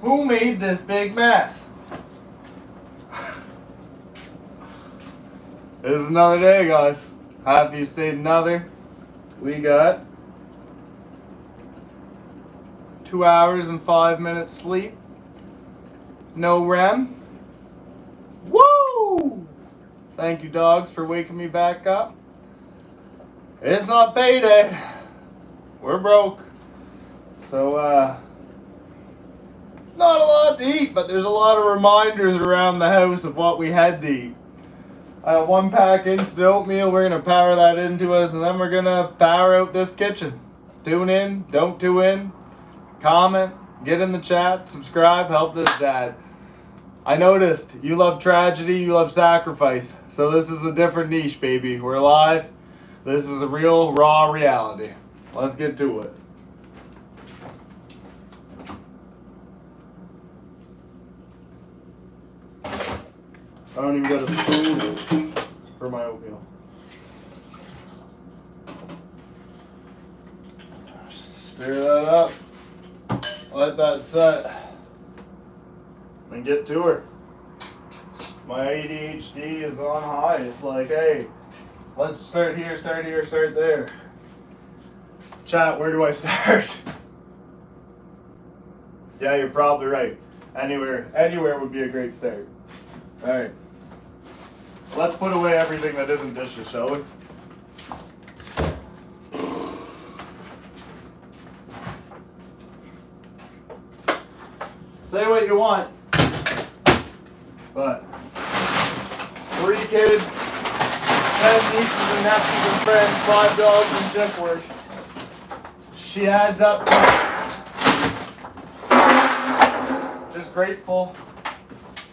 Who made this big mess? This is another day, guys. Happy you stayed another. We got 2 hours and 5 minutes sleep. No REM. Woo! Thank you, dogs, for waking me back up. It's not payday. We're broke. So, not a lot to eat, but there's a lot of reminders around the house of what we had to eat. I have 1 pack instant oatmeal. We're going to power that into us, and then we're going to power out this kitchen. Tune in, don't tune in, comment, get in the chat, subscribe, help this dad. I noticed you love tragedy, you love sacrifice. So this is a different niche, baby. We're live. This is the real, raw reality. Let's get to it. I don't even got a spoon for my oatmeal. Stir that up. Let that set. And get to her. My ADHD is on high. It's like, hey, let's start here, start here, start there. Chat, where do I start? Yeah, you're probably right. Anywhere would be a great start. Alright. Let's put away everything that isn't dishes, shall we? Say what you want, but 3 kids, 10 nieces and nephews and friends, 5 dogs and shift work. She adds up to just grateful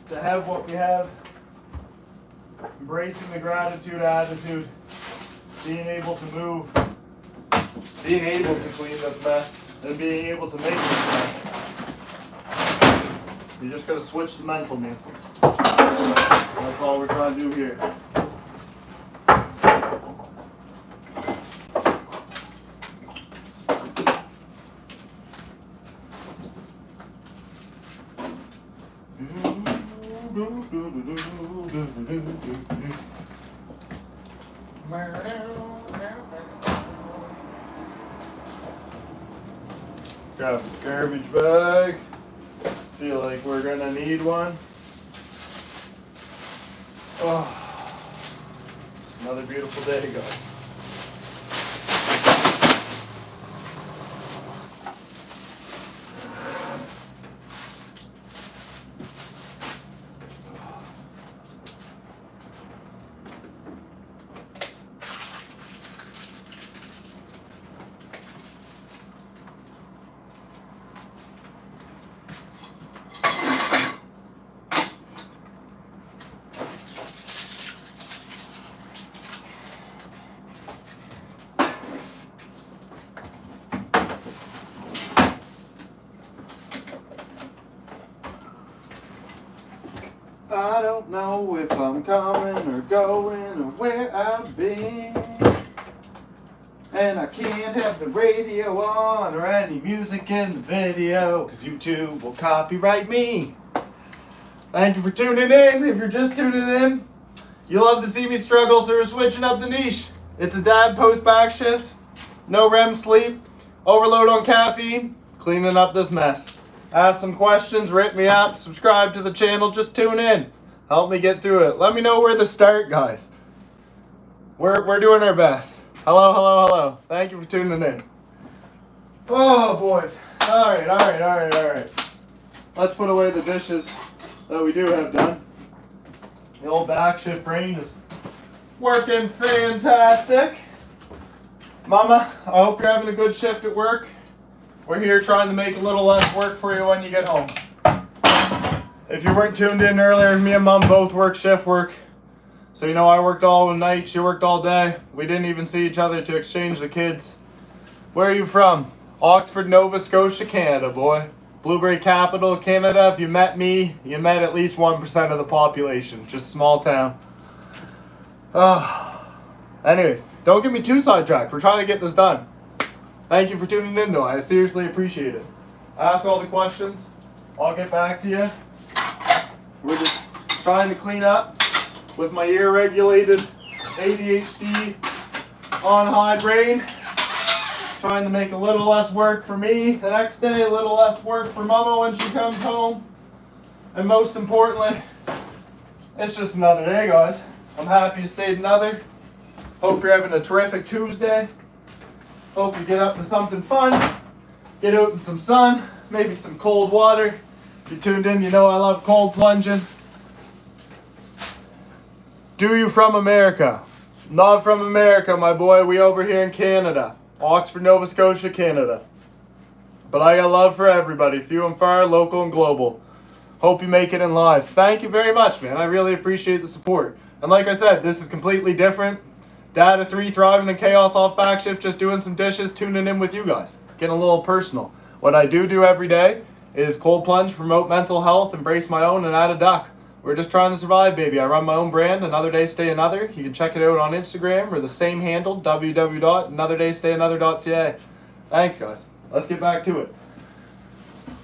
to have what we have, embracing the gratitude attitude, being able to move, being able to clean this mess, and being able to make this mess. You just gotta switch the mental, man. That's all we're trying to do here. Grab the garbage bag. Feel like we're gonna need one. Oh, another beautiful day, guys. I don't know if I'm coming or going or where I've been. And I can't have the radio on or any music in the video, cause YouTube will copyright me. Thank you for tuning in. If you're just tuning in, you love to see me struggle, so we're switching up the niche. It's a dad post back shift, no REM sleep, overload on caffeine, cleaning up this mess. Ask some questions, rate me up, subscribe to the channel, just tune in. Help me get through it. Let me know where to start, guys. We're doing our best. Hello, hello, hello. Thank you for tuning in. Oh, boys. All right. Let's put away the dishes that we do have done. The old back shift brain is working fantastic. Mama, I hope you're having a good shift at work. We're here trying to make a little less work for you when you get home. If you weren't tuned in earlier, me and Mom both work shift work. So you know I worked all night, she worked all day. We didn't even see each other to exchange the kids. Where are you from? Oxford, Nova Scotia, Canada, boy. Blueberry capital, Canada. If you met me, you met at least 1% of the population. Just small town. Anyways, don't get me too sidetracked. We're trying to get this done. Thank you for tuning in, though. I seriously appreciate it. Ask all the questions. I'll get back to you. We're just trying to clean up with my ear-regulated ADHD on high brain. Trying to make a little less work for me the next day, a little less work for Mama when she comes home. And most importantly, it's just another day, guys. I'm happy you stayed another. Hope you're having a terrific Tuesday. Hope you get up to something fun. Get out in some sun, maybe some cold water. If you tuned in, you know I love cold plunging. Do you from America? Not from America, my boy. We over here in Canada. Oxford, Nova Scotia, Canada. But I got love for everybody, few and far, local and global. Hope you make it in live. Thank you very much, man. I really appreciate the support. And like I said, this is completely different. Dad of 3 thriving in chaos off back shift, just doing some dishes, tuning in with you guys. Getting a little personal. What I do every day is cold plunge, promote mental health, embrace my own, and add a duck. We're just trying to survive, baby. I run my own brand, Another Day Stay Another. You can check it out on Instagram or the same handle, www.anotherdaystayanothers.ca. Thanks, guys. Let's get back to it.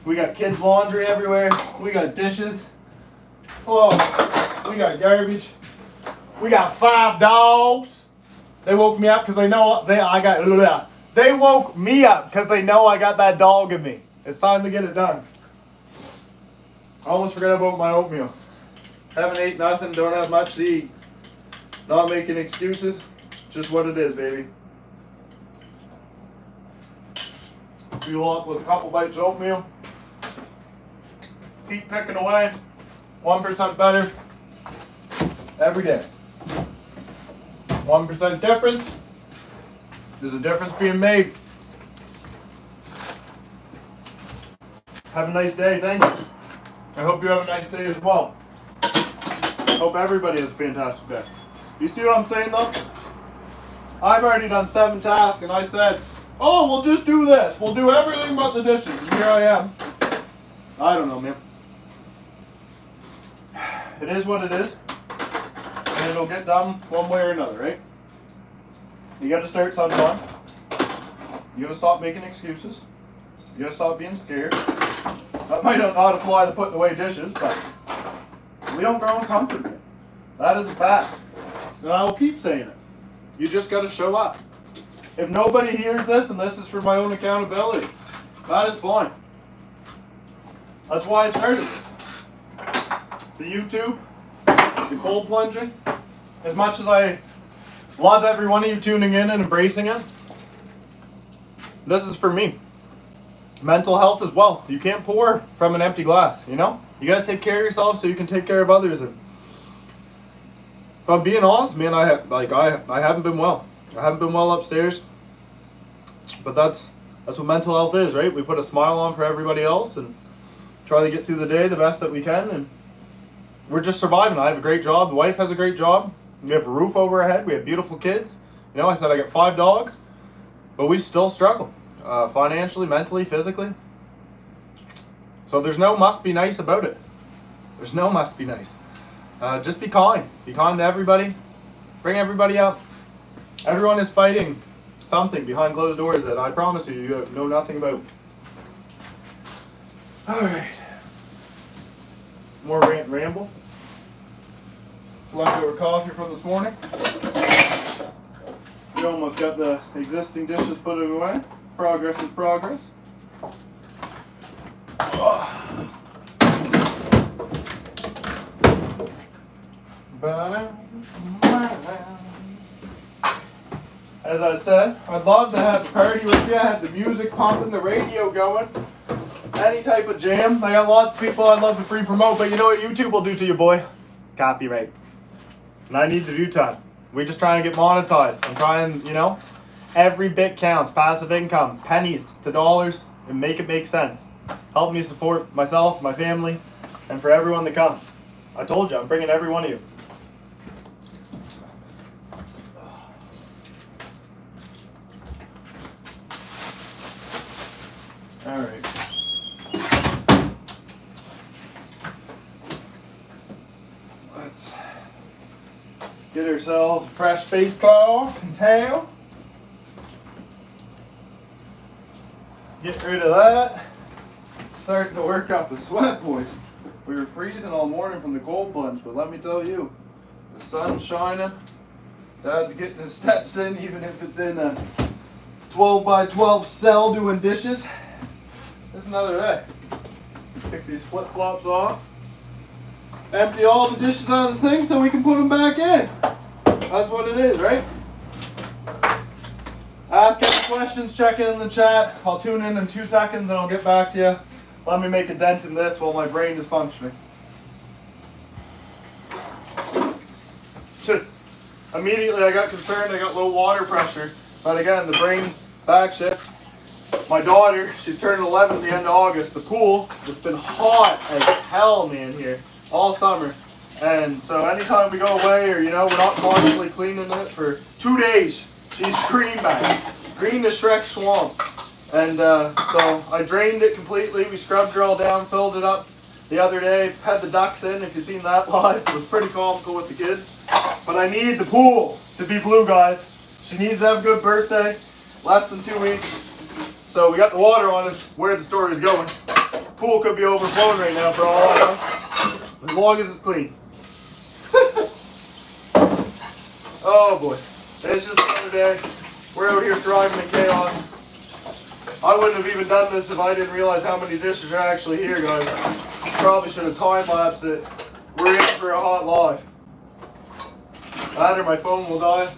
We got kids' laundry everywhere. We got dishes. Oh, we got garbage. We got 5 dogs. They woke me up because they know They woke me up because they know I got that dog in me. It's time to get it done. I almost forgot about my oatmeal. Haven't ate nothing, don't have much to eat. Not making excuses, just what it is, baby. Fuel up with a couple bites of oatmeal. Keep picking away. 1% better every day. 1% difference. There's a difference being made. Have a nice day, thank you. I hope you have a nice day as well. Hope everybody has a fantastic day. You see what I'm saying though? I've already done 7 tasks and I said, oh, we'll just do this. We'll do everything but the dishes. And here I am. I don't know, man. It is what it is. And it'll get done one way or another, right? You gotta start sometime. You gotta stop making excuses. You gotta stop being scared. That might not apply to putting away dishes, but we don't grow in comfort here. That is a fact. And I will keep saying it. You just gotta show up. If nobody hears this, and this is for my own accountability, that is fine. That's why I started this. The YouTube, the cold plunging. As much as I love every one of you tuning in and embracing it, this is for me. Mental health as well. You can't pour from an empty glass, you know? You gotta take care of yourself so you can take care of others. And if I'm being honest, man, I haven't been well. I haven't been well upstairs. But that's what mental health is, right? We put a smile on for everybody else and try to get through the day the best that we can, and we're just surviving. I have a great job. The wife has a great job. We have a roof over our head. We have beautiful kids. You know, I said I got 5 dogs, but we still struggle. Financially, mentally, physically. So there's no must be nice about it. There's no must be nice. Just be kind. Be kind to everybody. Bring everybody up. Everyone is fighting something behind closed doors that I promise you know nothing about. Alright. More rant and ramble. Leftover coffee from this morning. We almost got the existing dishes put away. Progress is progress. As I said, I'd love to have a party with you. I have the music pumping, the radio going, any type of jam. I got lots of people I'd love to free promote, but you know what YouTube will do to you, boy? Copyright. And I need the view time. We're just trying to get monetized. I'm trying, you know, every bit counts. Passive income, pennies to dollars, and make it make sense. Help me support myself, my family, and for everyone to come. I told you, I'm bringing every one of you. All right. Let's get ourselves a fresh face cloth and towel. Get rid of that. starting to work up a sweat, boys. We were freezing all morning from the cold plunge, but let me tell you, the sun's shining. Dad's getting his steps in, even if it's in a 12 by 12 cell doing dishes. It's another day. Pick these flip-flops off. Empty all the dishes out of the sink so we can put them back in. That's what it is, right? Ask any questions, check in the chat. I'll tune in 2 seconds and I'll get back to you. Let me make a dent in this while my brain is functioning. Immediately I got concerned, I got low water pressure. But again, the brain back shift. My daughter, she's turning 11 at the end of August. The pool, it's been hot as hell, man, here all summer. And so anytime we go away or, you know, we're not constantly cleaning it for 2 days, she's green back. Green to Shrek Swamp. And so I drained it completely. We scrubbed her all down, filled it up the other day, had the ducks in. If you've seen that live, it was pretty comical with the kids. But I need the pool to be blue, guys. She needs to have a good birthday. Less than 2 weeks. So we got the water on it, where the story is going. Pool could be overflowing right now for all I know. As long as it's clean. Oh boy. It's just another day. We're out here thriving in chaos. I wouldn't have even done this if I didn't realize how many dishes are actually here, guys. Probably should have time-lapsed it. We're in for a hot live. Either my phone will die,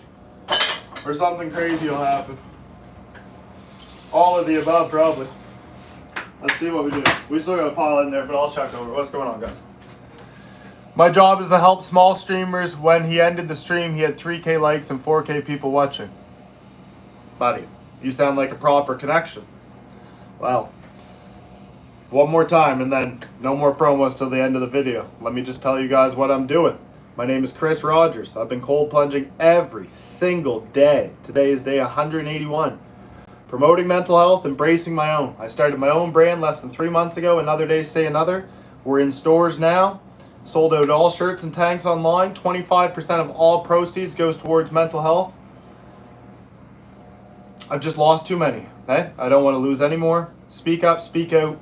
or something crazy will happen. All of the above, probably. Let's see what we do. We still got a pile in there, but I'll check over. What's going on, guys? My job is to help small streamers. When he ended the stream, he had 3K likes and 4K people watching. Buddy, you sound like a proper connection. Well, one more time and then no more promos till the end of the video. Let me just tell you guys what I'm doing. My name is Chris Rogers. I've been cold plunging every single day. Today is day 181. Promoting mental health, embracing my own. I started my own brand less than 3 months ago. Another day, say another. We're in stores now. Sold out all shirts and tanks online. 25% of all proceeds goes towards mental health. I've just lost too many. Okay? I don't want to lose any more. Speak up, speak out.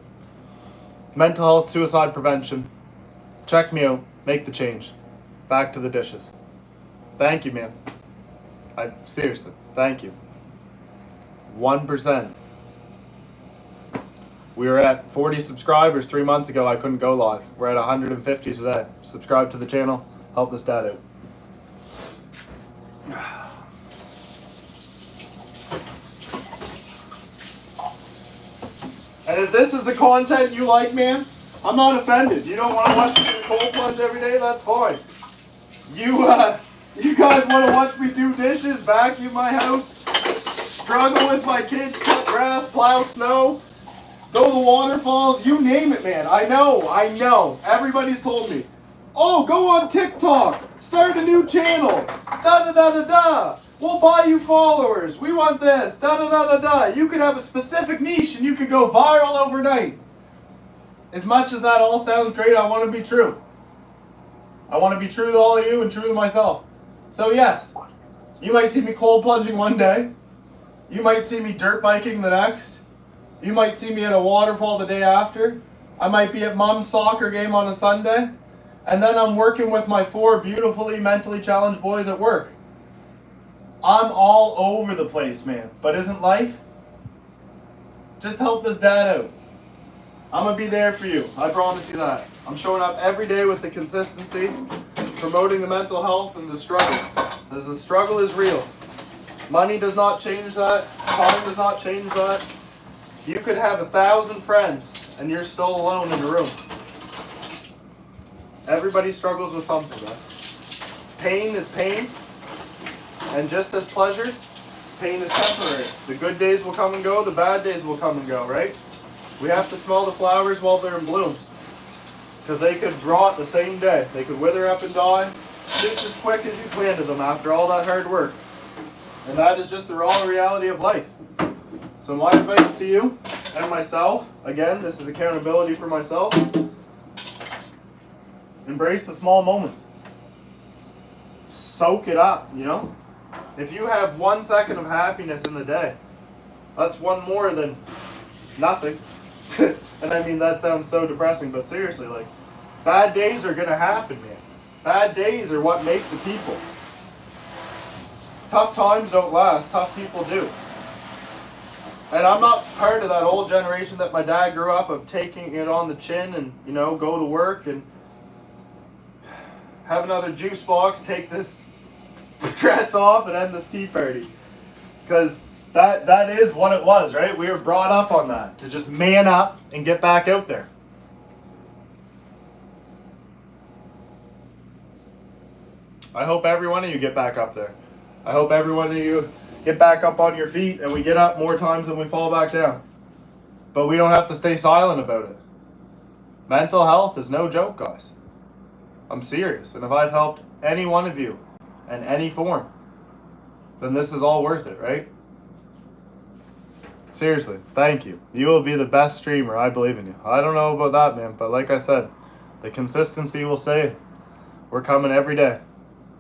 Mental health, suicide prevention. Check me out. Make the change. Back to the dishes. Thank you, man. Seriously, thank you. 1%. We were at 40 subscribers 3 months ago. I couldn't go live. We're at 150 today. Subscribe to the channel. Help this dad out. And if this is the content you like, man, I'm not offended. You don't want to watch me do cold plunge every day? That's fine. You guys want to watch me do dishes, vacuum my house, struggle with my kids, cut grass, plow snow, go to the waterfalls, you name it, man. I know. Everybody's told me, oh, go on TikTok, start a new channel, da-da-da-da-da. We'll buy you followers. We want this, da-da-da-da-da. You could have a specific niche and you could go viral overnight. As much as that all sounds great, I want to be true. I want to be true to all of you and true to myself. So yes, you might see me cold plunging one day. You might see me dirt biking the next. You might see me at a waterfall the day after. I might be at mom's soccer game on a Sunday. And then I'm working with my 4 beautifully mentally challenged boys at work. I'm all over the place, man. But isn't life? Just help this dad out. I'm going to be there for you. I promise you that. I'm showing up every day with the consistency, promoting the mental health and the struggle. Because the struggle is real. Money does not change that. Time does not change that. You could have 1,000 friends and you're still alone in the room. Everybody struggles with something, right? Pain is pain. And just as pleasure, pain is temporary. The good days will come and go, the bad days will come and go, right? We have to smell the flowers while they're in bloom. Because they could rot the same day. They could wither up and die just as quick as you planted them after all that hard work. And that is just the raw reality of life. So my advice to you and myself, again, this is accountability for myself. Embrace the small moments. Soak it up, you know? If you have 1 second of happiness in the day, that's one more than nothing. And I mean, that sounds so depressing, but seriously, like, bad days are gonna happen, man. Bad days are what makes the people. Tough times don't last, tough people do. And I'm not part of that old generation that my dad grew up of taking it on the chin and, you know, go to work and have another juice box, take this dress off and end this tea party. Because that is what it was, right? We were brought up on that, to just man up and get back out there. I hope every one of you get back up there. I hope every one of you get back up on your feet and we get up more times than we fall back down. But we don't have to stay silent about it. Mental health is no joke, guys. I'm serious. And if I've helped any one of you in any form, then this is all worth it, right? Seriously, thank you. You will be the best streamer. I believe in you. I don't know about that, man, but like I said, the consistency will stay. We're coming every day.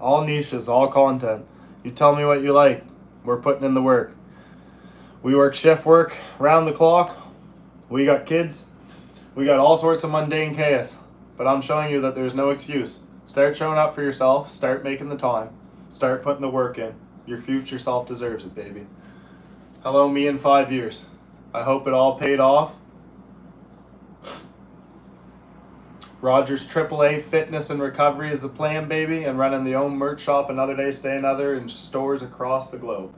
All niches, all content. You tell me what you like. We're putting in the work. We work shift work round the clock. We got kids. We got all sorts of mundane chaos. But I'm showing you that there's no excuse. Start showing up for yourself. Start making the time. Start putting the work in. Your future self deserves it, baby. Hello, me in 5 years. I hope it all paid off. Rogers AAA Fitness and Recovery is the plan, baby, and running the own merch shop another day, stay another, in stores across the globe.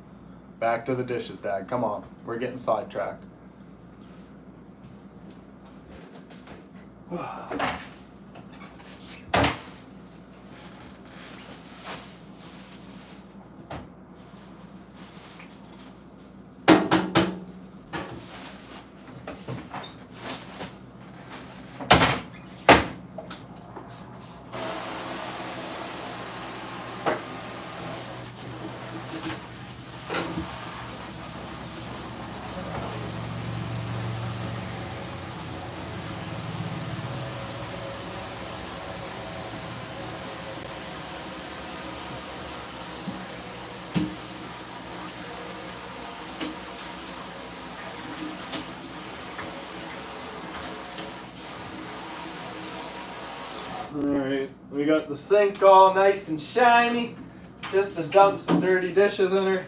Back to the dishes, Dad. Come on. We're getting sidetracked. Alright, we got the sink all nice and shiny, just to dump some dirty dishes in her.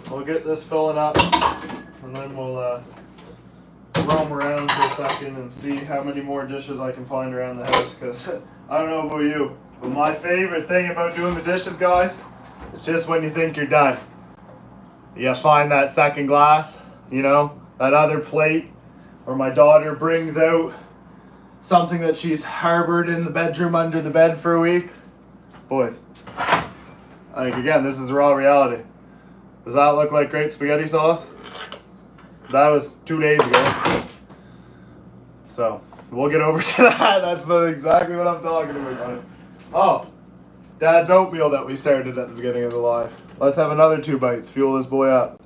We'll get this filling up, and then we'll roam around for a second and see how many more dishes I can find around the house, because I don't know about you, but my favorite thing about doing the dishes, guys, is just when you think you're done. You find that second glass, you know, that other plate, or my daughter brings out something that she's harbored in the bedroom under the bed for a week. Boys, like, again, this is raw reality. Does that look like great spaghetti sauce? That was 2 days ago. So, we'll get over to that. That's exactly what I'm talking about, guys. Oh, Dad's oatmeal that we started at the beginning of the live. Let's have another 2 bites. Fuel this boy up.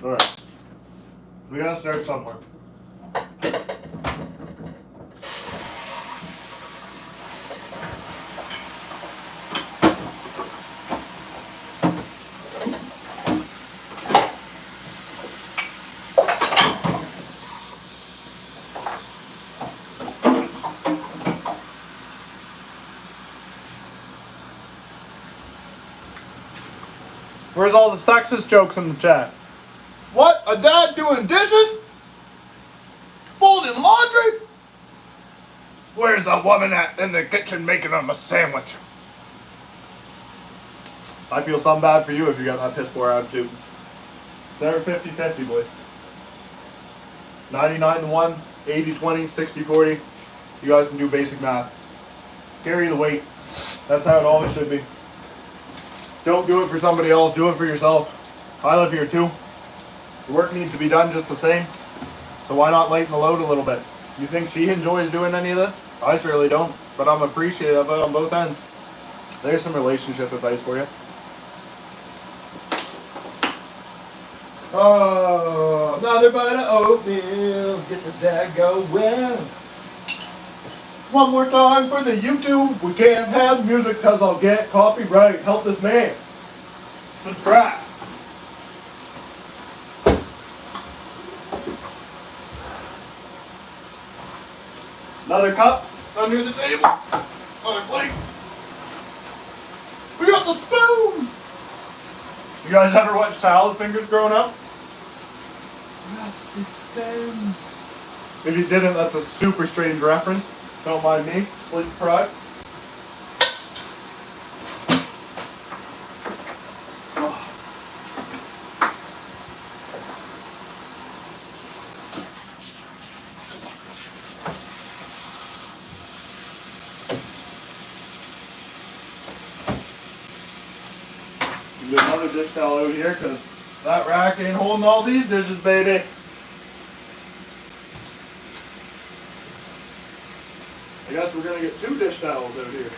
Alright. We gotta start somewhere. Where's all the sexist jokes in the chat? What? A dad doing dishes? Folding laundry? Where's the woman at in the kitchen making him a sandwich? I feel some bad for you if you got that piss poor attitude. They're 50-50, boys. 99-1, 80-20, 60-40. You guys can do basic math. Carry the weight. That's how it always should be. Don't do it for somebody else, do it for yourself. I live here too. The work needs to be done just the same. So why not lighten the load a little bit? You think she enjoys doing any of this? I surely don't, but I'm appreciative of it on both ends. There's some relationship advice for you. Oh, another bite of oatmeal. Get this dad going. One more time for the YouTube. We can't have music because I'll get copyright. Help this man. Subscribe. Another cup under the table. Another plate. We got the spoon. You guys ever watch Salad Fingers growing up? Rusty spoons. If you didn't, that's a super strange reference. Don't mind me. Sleep deprived. Get another dish towel over here because that rack ain't holding all these dishes, baby. I guess we're gonna get 2 dish towels out here.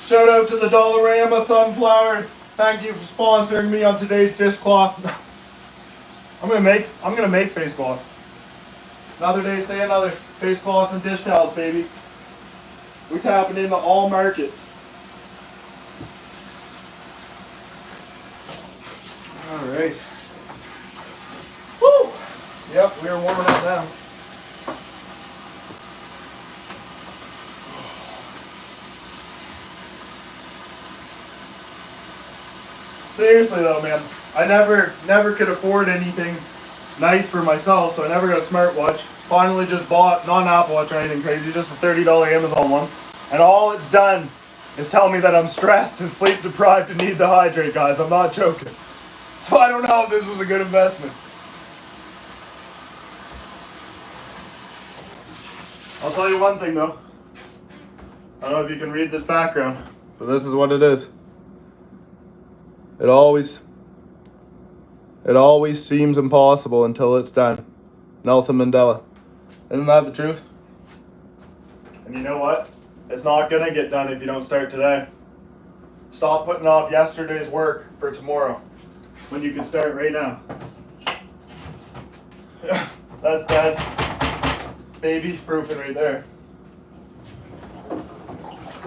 Shout out to the Dollarama Sunflower. Thank you for sponsoring me on today's dishcloth. I'm gonna make face cloth. Another day, stay another face cloth and dish towels, baby. We're tapping into all markets. All right. Woo! Yep, we are warming up now. Seriously though, man, I never could afford anything nice for myself, so I never got a smartwatch. Finally just bought, not an Apple Watch or anything crazy, just a $30 Amazon one. And all it's done is tell me that I'm stressed and sleep deprived and need to hydrate, guys. I'm not joking. So I don't know if this was a good investment. I'll tell you one thing though. I don't know if you can read this background, but this is what it is. It always seems impossible until it's done. Nelson Mandela. Isn't that the truth? And you know what? It's not gonna get done if you don't start today. Stop putting off yesterday's work for tomorrow when you can start right now. That's baby proofing right there.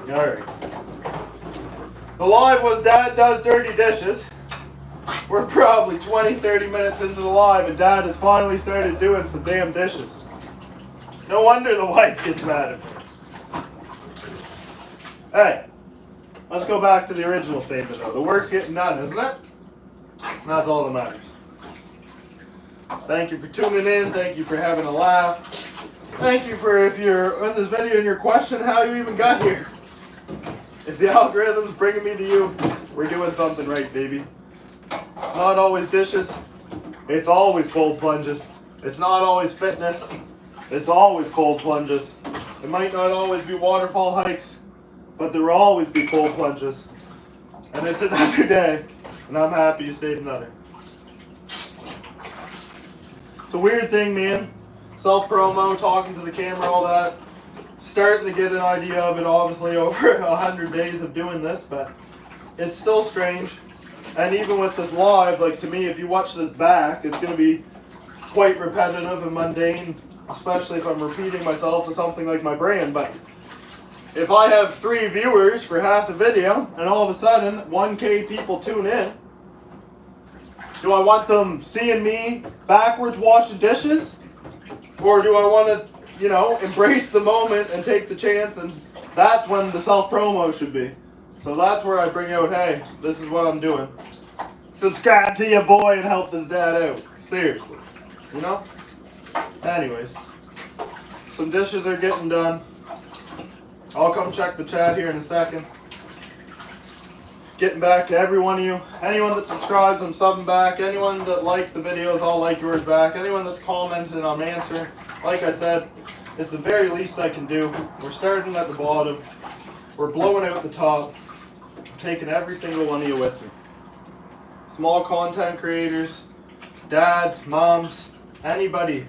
Alright. The live was Dad Does Dirty Dishes. We're probably 20-30 minutes into the live and Dad has finally started doing some damn dishes. No wonder the wife gets mad at me. Hey, let's go back to the original statement though. The work's getting done, isn't it? And that's all that matters. Thank you for tuning in. Thank you for having a laugh. Thank you for, if you're in this video and you're questioning how you even got here. If the algorithm's bringing me to you, we're doing something right, baby. It's not always dishes. It's always cold plunges. It's not always fitness. It's always cold plunges. It might not always be waterfall hikes, but there will always be cold plunges. And it's another day, and I'm happy you stayed another. It's a weird thing, man. Self-promo, talking to the camera, all that. Starting to get an idea of it, obviously, over 100 days of doing this, but it's still strange. And even with this live, like, to me, if you watch this back, it's going to be quite repetitive and mundane, especially if I'm repeating myself with something like my brand. But if I have 3 viewers for half the video, and all of a sudden 1K people tune in, do I want them seeing me backwards washing dishes? Or do I want to, you know, embrace the moment and take the chance? And that's when the self-promo should be. So that's where I bring out, hey, this is what I'm doing. Subscribe to your boy and help this dad out. Seriously. You know? Anyways. Some dishes are getting done. I'll come check the chat here in a second. Getting back to every one of you. Anyone that subscribes, I'm subbing back. Anyone that likes the videos, I'll like yours back. Anyone that's commented, I'm answering. Like I said, it's the very least I can do. We're starting at the bottom. We're blowing out the top. I'm taking every single one of you with me. Small content creators, dads, moms, anybody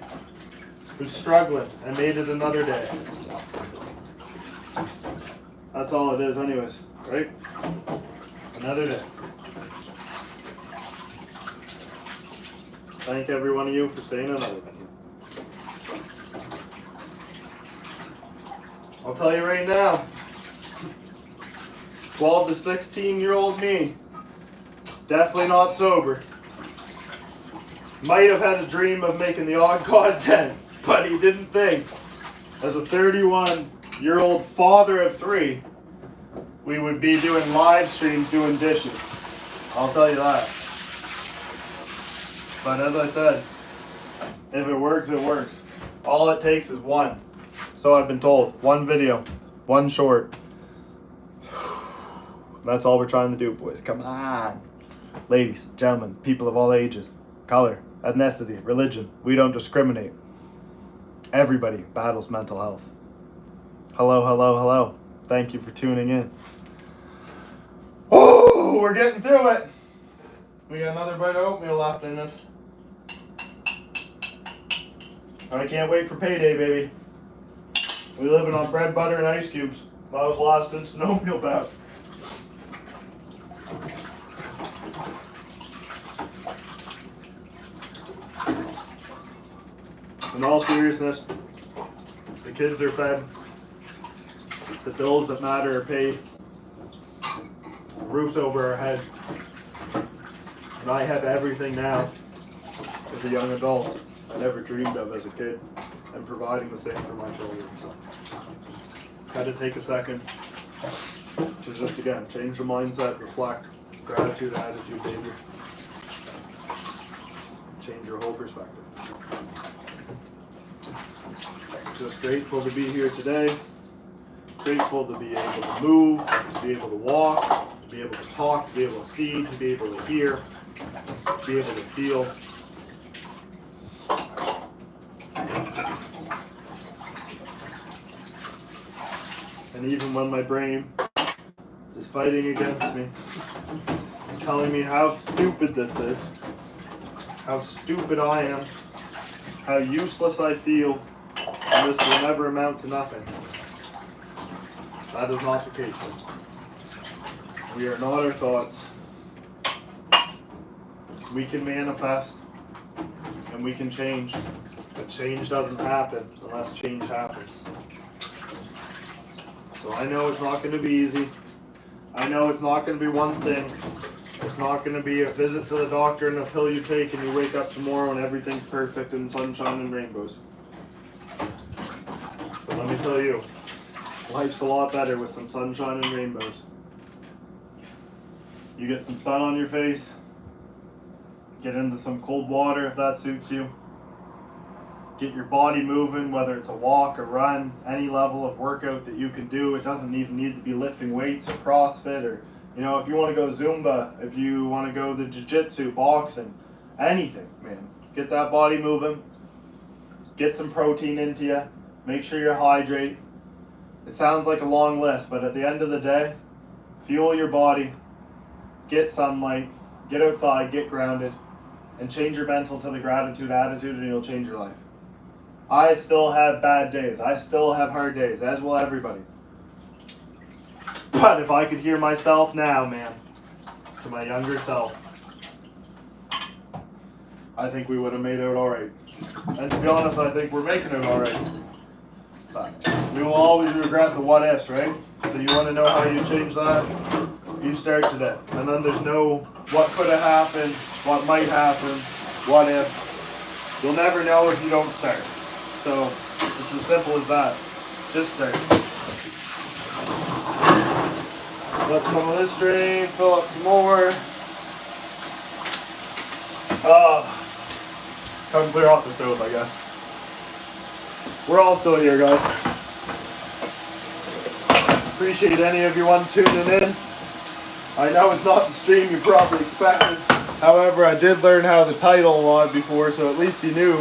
who's struggling and made it another day. That's all it is anyways, right? Another day. Thank every one of you for staying another with me. I'll tell you right now, 12 to 16-year-old me, definitely not sober. Might have had a dream of making the odd content, but he didn't think, as a 31-year-old father of 3, we would be doing live streams doing dishes. I'll tell you that. But as I said, if it works, it works. All it takes is one. So I've been told. One video. One short. That's all we're trying to do, boys. Come on. Ladies, gentlemen, people of all ages, color, ethnicity, religion. We don't discriminate. Everybody battles mental health. Hello, hello, hello. Thank you for tuning in. Oh, we're getting through it. We got another bite of oatmeal left in us. I can't wait for payday, baby. We living on bread, butter, and ice cubes. That was the last instant oatmeal bout. In all seriousness, the kids are fed. The bills that matter are paid. Roofs over our head. And I have everything now as a young adult I never dreamed of as a kid, and providing the same for my children. So had to take a second to just again change the mindset, reflect, gratitude, attitude, behavior, change your whole perspective. Just grateful to be here today. Grateful to be able to move, to be able to walk, to be able to talk, to be able to see, to be able to hear, to be able to feel. And even when my brain is fighting against me, telling me how stupid this is, how stupid I am, how useless I feel, and this will never amount to nothing. That is not the case. We are not our thoughts. We can manifest and we can change, but change doesn't happen unless change happens. So I know it's not going to be easy. I know it's not going to be one thing. It's not going to be a visit to the doctor and a pill you take and you wake up tomorrow and everything's perfect and sunshine and rainbows. But let me tell you, life's a lot better with some sunshine and rainbows. You get some sun on your face, get into some cold water if that suits you. Get your body moving, whether it's a walk, a run, any level of workout that you can do. It doesn't even need to be lifting weights or CrossFit, or, you know, if you want to go Zumba, if you want to go the jiu-jitsu, boxing, anything, man. Get that body moving. Get some protein into you. Make sure you hydrate. It sounds like a long list, but at the end of the day, fuel your body, get sunlight, get outside, get grounded, and change your mental to the gratitude attitude, and you'll change your life. I still have bad days. I still have hard days, as will everybody. But if I could hear myself now, man, to my younger self, I think we would have made out all right. And to be honest, I think we're making it all right. But we will always regret the what ifs, right? So you want to know how you change that? You start today. And then there's no what could have happened, what might happen, what if. You'll never know if you don't start. So it's as simple as that. Just start. Let some of this drain, fill up some more. Come clear off the stove, I guess. We're all still here, guys. Appreciate any of you one tuning in. I know it's not the stream you probably expected. However, I did learn how to title a lot before, so at least you knew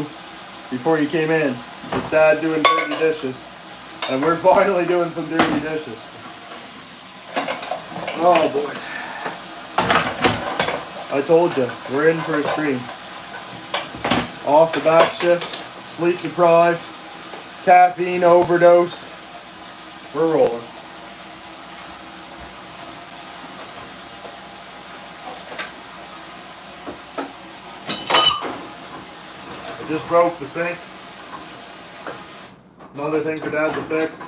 before you came in. It's Dad doing dirty dishes. And we're finally doing some dirty dishes. Oh, boys. I told you, we're in for a stream. Off the back shift, sleep deprived, caffeine overdosed. We're rolling. just broke the sink. Another thing for Dad to fix.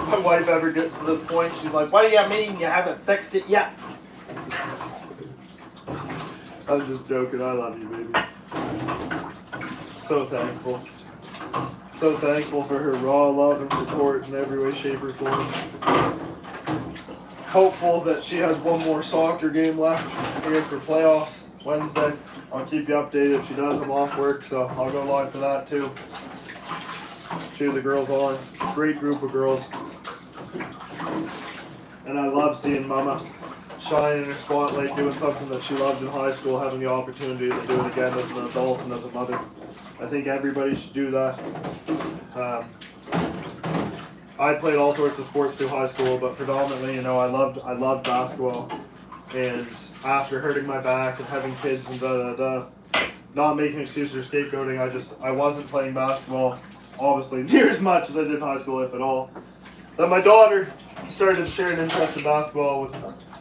My wife ever gets to this point, she's like, "What do you mean you haven't fixed it yet?" I'm just joking. I love you, baby. So thankful. So thankful for her raw love and support in every way, shape, or form. Hopeful that she has one more soccer game left here for playoffs Wednesday. I'll keep you updated if she does. I'm off work, so I'll go live for that too. Cheer the girls on. Great group of girls. And I love seeing Mama shine in her spotlight, doing something that she loved in high school, having the opportunity to do it again as an adult and as a mother. I think everybody should do that. I played all sorts of sports through high school, but predominantly, you know, I loved basketball. And after hurting my back and having kids and not making excuses or scapegoating, I wasn't playing basketball, obviously, near as much as I did in high school, if at all. Then my daughter started to share an interest in basketball with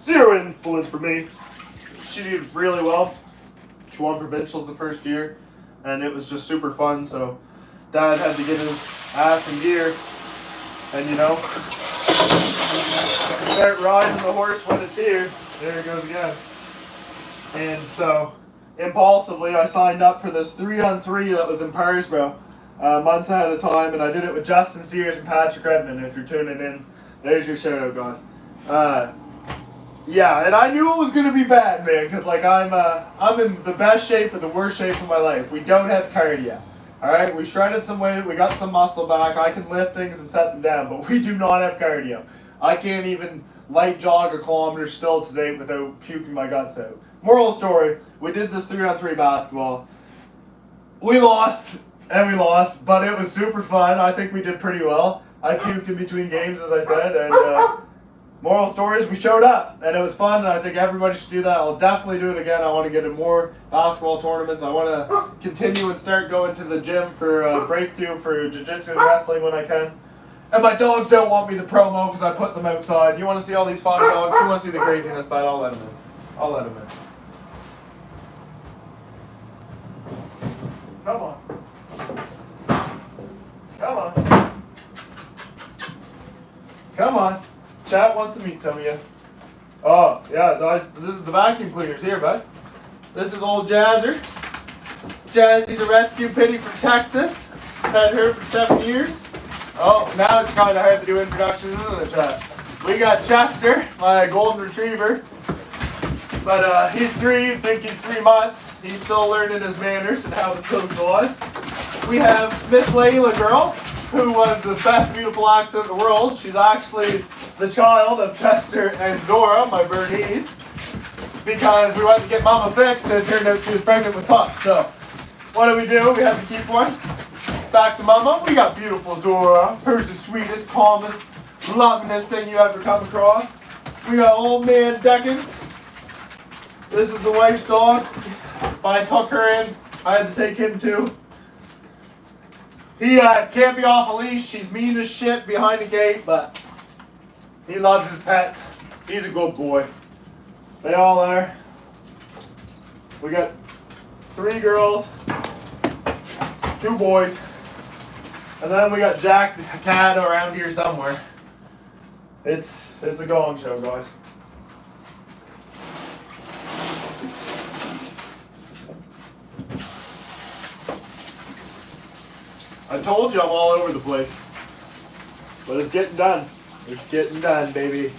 zero influence for me. She did really well. She won provincials the first year, and it was just super fun. So Dad had to get his ass in gear, and you know, start riding the horse when it's here. There it goes again. And so impulsively, I signed up for this 3-on-3 that was in Parisbro months ahead of time, and I did it with Justin Sears and Patrick Redmond. If you're tuning in, there's your shout out, guys. Yeah, and I knew it was gonna be bad, man, because like I'm in the best shape and the worst shape of my life. We don't have cardio. All right, we shredded some weight, we got some muscle back. I can lift things and set them down, but we do not have cardio. I can't even light jog a kilometer still today without puking my guts out. Moral story: we did this 3-on-3 basketball. We lost, but it was super fun. I think we did pretty well. I puked in between games, as I said, and moral story is we showed up, and it was fun, and I think everybody should do that. I'll definitely do it again. I want to get in more basketball tournaments. I want to continue and start going to the gym for breakthrough for jiu-jitsu and wrestling when I can. And my dogs don't want me to promo because I put them outside. You want to see all these fun dogs? You want to see the craziness, but I'll let them in. I'll let them in. Come on. Come on. Come on. Chat wants to meet some of you. Oh, yeah, this is the vacuum cleaners here, bud. This is old Jazzer. Jazzy's a rescue pitty from Texas. Had her for 7 years. Oh, now it's kind of hard to do introductions, isn't it, chat? We got Chester, my golden retriever. But he's 3, you think he's 3 months. He's still learning his manners and how to socialize. We have Miss Layla girl, who was the best beautiful accent in the world. She's actually the child of Chester and Zora, my Bernese, because we went to get Mama fixed and it turned out she was pregnant with pups. So what do? We had to keep one. Back to Mama, we got beautiful Zora. Her's the sweetest, calmest, lovingest thing you ever come across. We got old man Deckens. This is the wife's dog. If I took her in, I had to take him too. He can't be off a leash. She's mean as shit behind the gate, but he loves his pets. He's a good boy. They all are. We got 3 girls, 2 boys, and then we got Jack the cat around here somewhere. It's a gong show, guys. I told you I'm all over the place. But it's getting done. It's getting done, baby.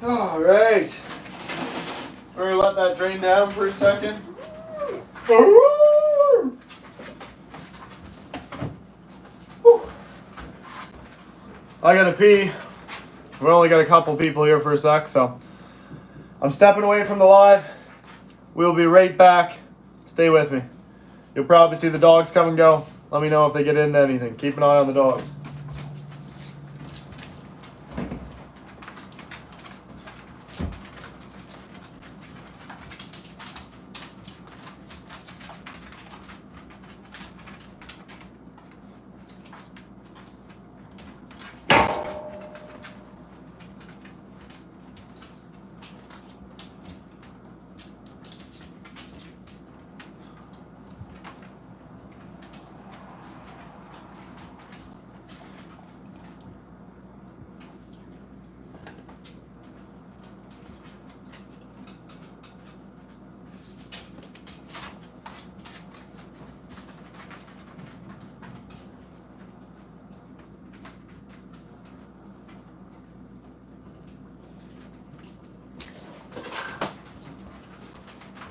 Alright. We're gonna let that drain down for a second. I gotta pee. We only got a couple people here for a sec, so I'm stepping away from the live. We'll be right back. Stay with me. You'll probably see the dogs come and go. Let me know if they get into anything. Keep an eye on the dogs.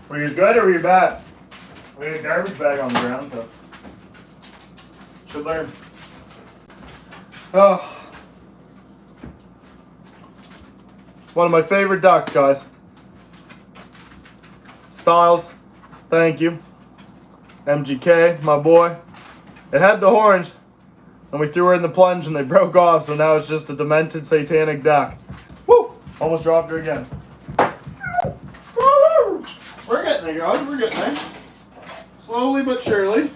Were you good or were you bad? We had a garbage bag on the ground, so should learn. Oh, one of my favorite ducks, guys. Styles, thank you. MGK, my boy. It had the horns, and we threw her in the plunge, and they broke off, so now it's just a demented satanic duck. Woo! Almost dropped her again. We're getting there, guys. We're getting there. Slowly but surely.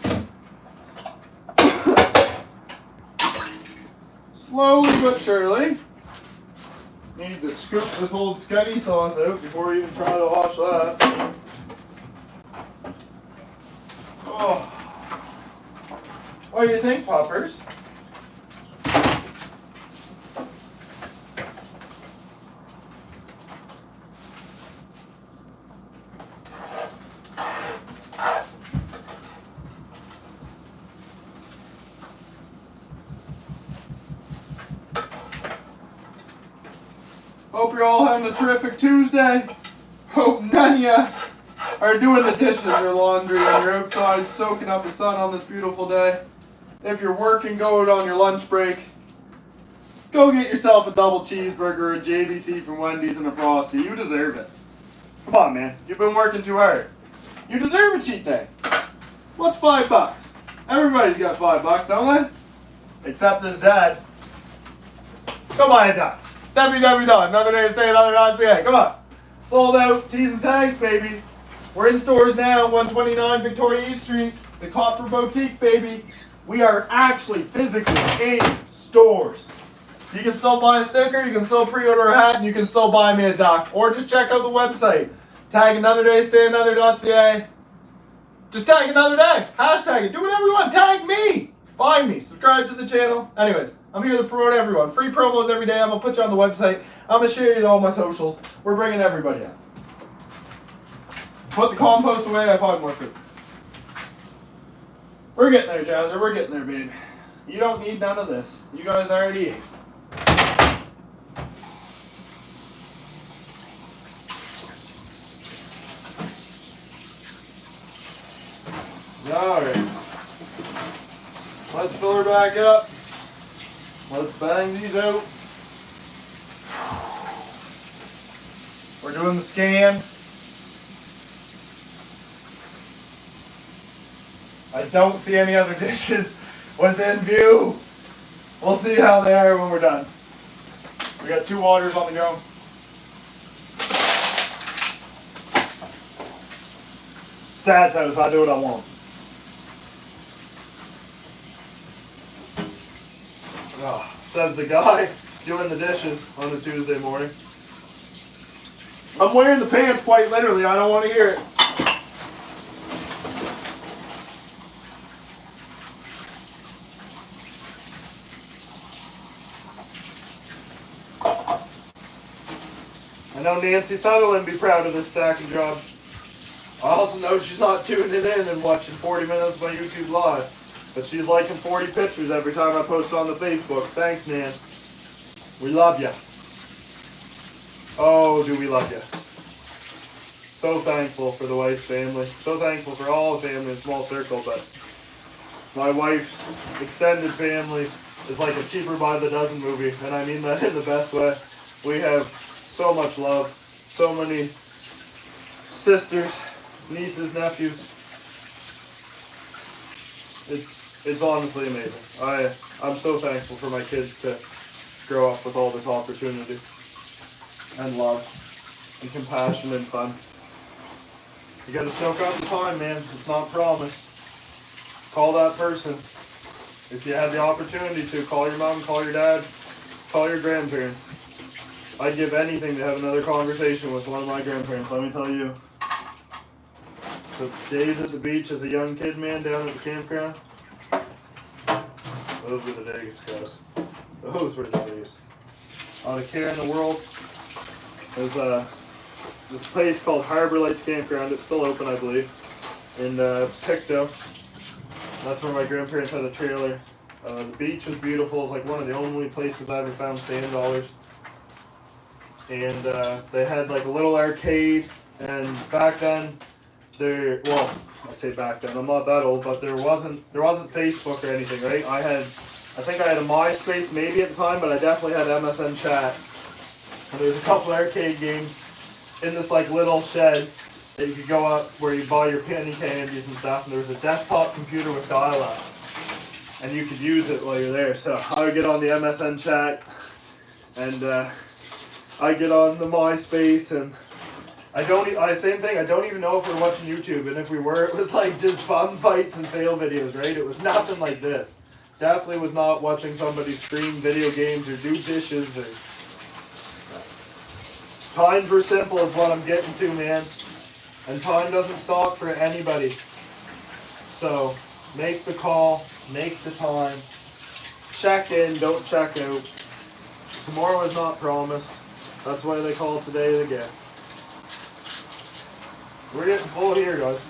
Slowly but surely. Need to scoop this old scuddy sauce out before we even try to wash that. Oh. What do you think, puppers? Hope you're all having a terrific Tuesday. Hope none of you are doing the dishes or laundry and you're outside soaking up the sun on this beautiful day. If you're working, go out on your lunch break. Go get yourself a double cheeseburger, a JBC from Wendy's, and a Frosty. You deserve it. Come on, man. You've been working too hard. You deserve a cheat day. What's $5? Everybody's got $5, don't they? Except this dad. Go buy a duck. www. Another day to stay, another.ca. Come on. Sold out. Tees and tags, baby. We're in stores now. 129 Victoria East Street. The Copper Boutique, baby. We are actually physically in stores. You can still buy a sticker, you can still pre-order a hat, and you can still buy me a duck. Or just check out the website. Tag another day, stay another.ca. Just tag another day. Hashtag it. Do whatever you want. Tag me. Find me. Subscribe to the channel. Anyways, I'm here to promote everyone. Free promos every day. I'm going to put you on the website. I'm going to share you all my socials. We're bringing everybody out. Put the compost away. I find more food. We're getting there, Jazzer. We're getting there, babe. You don't need none of this. You guys already ate. Alright. Let's fill her back up. Let's bang these out. We're doing the scan. I don't see any other dishes within view. We'll see how they are when we're done. We got 2 waters on the go. It's Dad's house. I do what I want. Oh, says the guy doing the dishes on a Tuesday morning. I'm wearing the pants quite literally. I don't want to hear it. I know Nancy Sutherland be proud of this stacking job. I also know she's not tuning in and watching 40 minutes of my YouTube live. But she's liking 40 pictures every time I post on the Facebook. Thanks, Nan. We love ya. Oh, do we love ya. So thankful for the wife's family. So thankful for all the family in small circle, but my wife's extended family is like a cheaper by the dozen movie, and I mean that in the best way. We have so much love, so many sisters, nieces, nephews. It's honestly amazing. I'm so thankful for my kids to grow up with all this opportunity and love and compassion and fun. You gotta soak up the time, man. It's not promised. Call that person. If you have the opportunity to, call your mom, call your dad, call your grandparents. I'd give anything to have another conversation with one of my grandparents, let me tell you. The days at the beach as a young kid, man, down at the campground, those were the days, guys. Those were the days. Not a care in the world. There's this place called Harbor Lights Campground. It's still open, I believe, in Pictou. That's where my grandparents had a trailer. The beach was beautiful. It's like one of the only places I ever found sand dollars. And they had like a little arcade. And back then, well, I say back then, I'm not that old, but there wasn't Facebook or anything, right? I think I had a MySpace maybe at the time, but I definitely had MSN Chat. And there's a couple arcade games in this like little shed that you could go up where you buy your penny candies and stuff, and there was a desktop computer with dial-up, and you could use it while you're there. So I would get on the MSN Chat, and I get on the MySpace, and same thing, I don't even know if we're watching YouTube, and if we were, it was like just fun fights and fail videos, right? It was nothing like this. Definitely was not watching somebody stream video games or do dishes. Or times were simple is what I'm getting to, man. And time doesn't stop for anybody. So make the call, make the time, check in, don't check out. Tomorrow is not promised. That's why they call today the gift. We're getting full here, guys.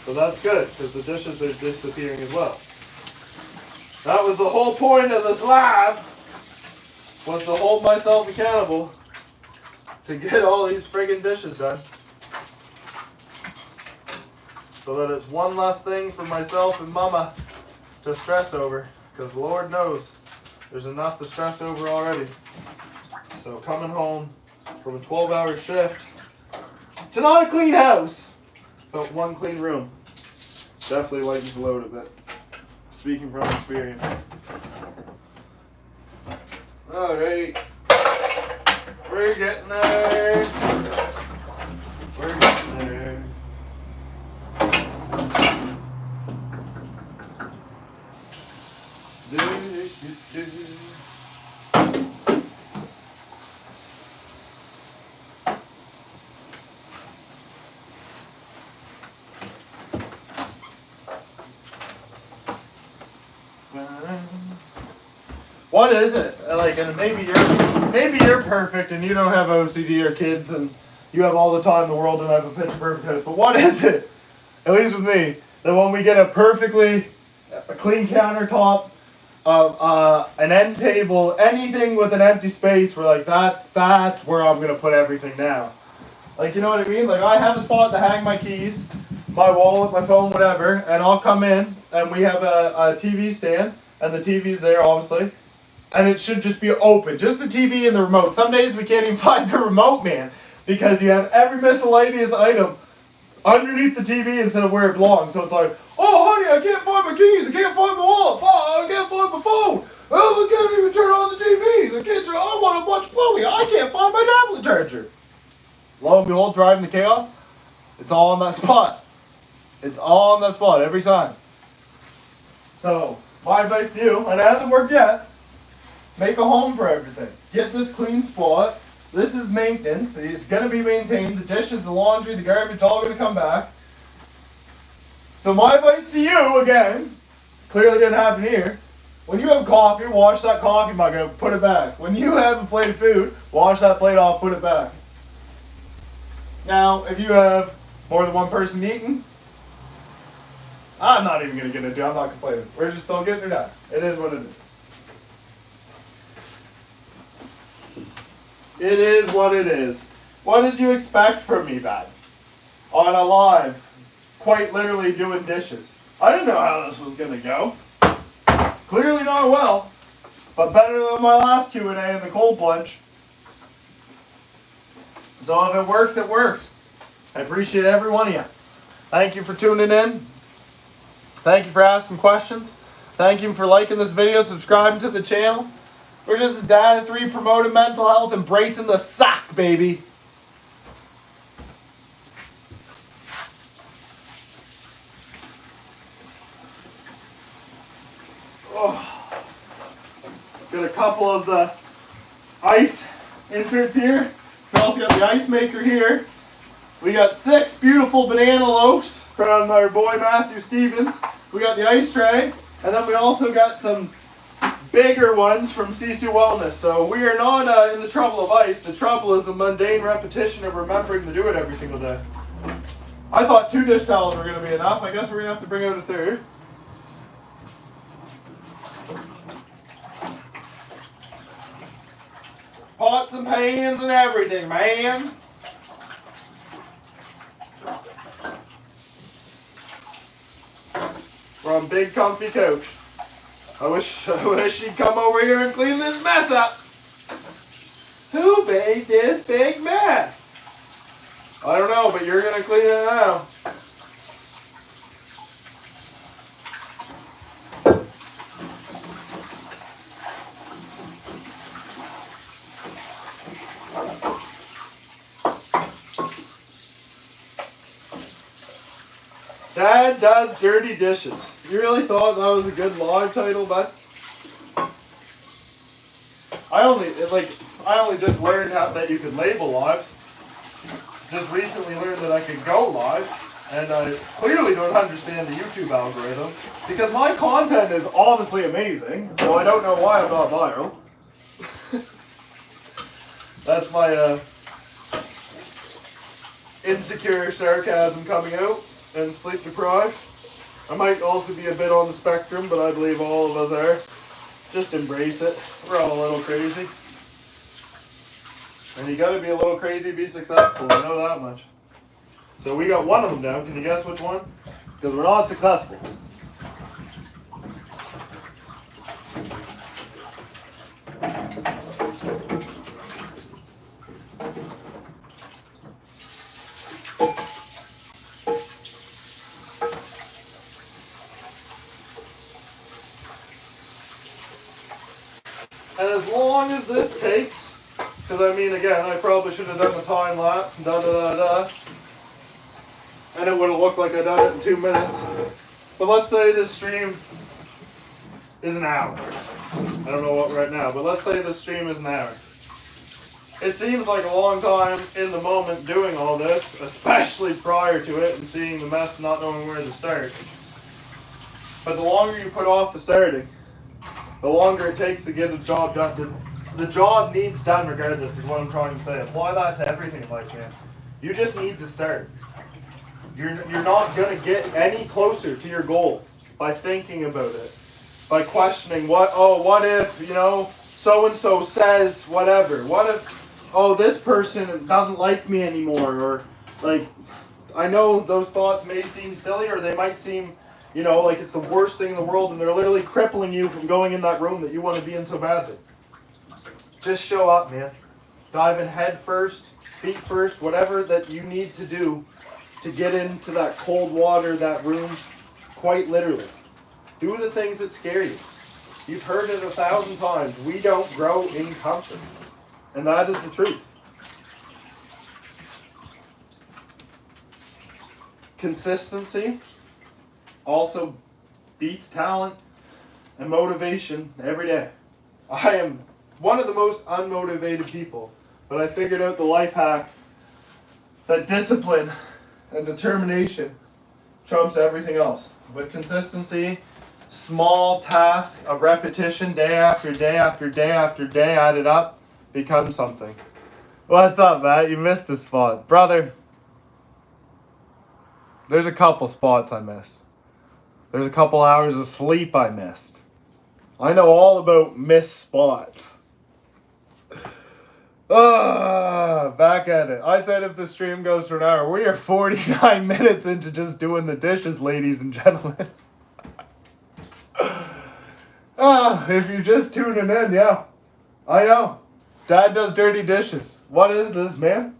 So that's good, because the dishes are disappearing as well. That was the whole point of this live, was to hold myself accountable to get all these friggin' dishes done. So that it's one less thing for myself and Mama to stress over, because Lord knows there's enough to stress over already. So coming home from a 12-hour shift to not a clean house, but one clean room, definitely lightens the load a bit. Speaking from experience. Alright. We're getting there. We're getting there. What is it? Like, and maybe you're perfect and you don't have OCD or kids and you have all the time in the world and have a picture perfect house. But what is it? At least with me, that when we get a clean countertop, an end table, anything with an empty space, we're like, that's where I'm gonna put everything now. Like, you know what I mean? Like, I have a spot to hang my keys, my wallet, my phone, whatever, and I'll come in and we have a TV stand, and the TV's there, obviously. And it should just be open, just the TV and the remote. Some days we can't even find the remote, man, because you have every miscellaneous item underneath the TV instead of where it belongs. So it's like, oh honey, I can't find my keys, I can't find my wallet, I can't find my phone. Oh, I can't even turn on the TV. I want to watch Bluey. I can't find my tablet charger. Lo and behold, driving the chaos, it's all on that spot. It's all on that spot every time. So my advice to you, and it hasn't worked yet, make a home for everything. Get this clean spot. This is maintenance. It's going to be maintained. The dishes, the laundry, the garbage, all going to come back. So my advice to you, again, clearly didn't happen here. When you have coffee, wash that coffee mug out, put it back. When you have a plate of food, wash that plate off, put it back. Now, if you have more than one person eating, I'm not even going to get into it. I'm not complaining. We're just still getting it done. It is what it is. It is what it is. What did you expect from me, Bad? On a live, quite literally doing dishes. I didn't know how this was going to go. Clearly not well, but better than my last Q&A in the cold plunge. So if it works, it works. I appreciate every one of you. Thank you for tuning in. Thank you for asking questions. Thank you for liking this video, subscribing to the channel. We're just a dad of 3 promoting mental health, embracing the sock, baby. Oh. Got a couple of the ice inserts here. We also got the ice maker here. We got 6 beautiful banana loaves from our boy Matthew Stevens. We got the ice tray, and then we also got some bigger ones from Sisu Wellness. So we are not in the trouble of ice. The trouble is the mundane repetition of remembering to do it every single day. I thought 2 dish towels were going to be enough. I guess we're going to have to bring out a 3rd. Pots and pans and everything, man. from Big Comfy Couch. I wish she'd come over here and clean this mess up. Who made this big mess? I don't know, but you're gonna clean it now. Dad does dirty dishes. You really thought that was a good live title, but I only just learned that you could label live. Just recently learned that I could go live, and I clearly don't understand the YouTube algorithm because my content is obviously amazing. So I don't know why I'm not viral. That's my insecure sarcasm coming out. And sleep deprived. I might also be a bit on the spectrum, but I believe all of us are. Just embrace it. We're all a little crazy. And you gotta be a little crazy to be successful, I know that much. So we got one of them down. Can you guess which one? Because we're not successful. And as long as this takes, because I mean, again, I probably should have done the time lapse, and and it would have looked like I done it in 2 minutes. But let's say this stream is an hour. I don't know what right now, but let's say this stream is an hour. It seems like a long time in the moment doing all this, especially prior to it and seeing the mess and not knowing where to start. But the longer you put off the starting, the longer it takes to get a job done. The job needs done regardless is what I'm trying to say. Apply that to everything in life, man. You just need to start. You're not going to get any closer to your goal by thinking about it. By questioning what if, so-and-so says whatever. What if, this person doesn't like me anymore? Or, I know those thoughts may seem silly or they might seem like it's the worst thing in the world and they're literally crippling you from going in that room that you want to be in so badly. Just show up, man. Dive in head first, feet first, whatever that you need to do to get into that cold water, that room, quite literally. Do the things that scare you. You've heard it 1,000 times. We don't grow in comfort. And that is the truth. Consistency also beats talent and motivation every day. I am one of the most unmotivated people, but I figured out the life hack that discipline and determination trumps everything else. With consistency, small tasks of repetition day after day after day after day added up become something. What's up, Matt? You missed a spot. Brother, there's a couple spots I missed. There's a couple hours of sleep I missed. I know all about missed spots. Back at it. I said if the stream goes for an hour. We are 49 minutes into just doing the dishes, ladies and gentlemen. If you're just tuning in, yeah. I know. Dad does dirty dishes. What is this, man?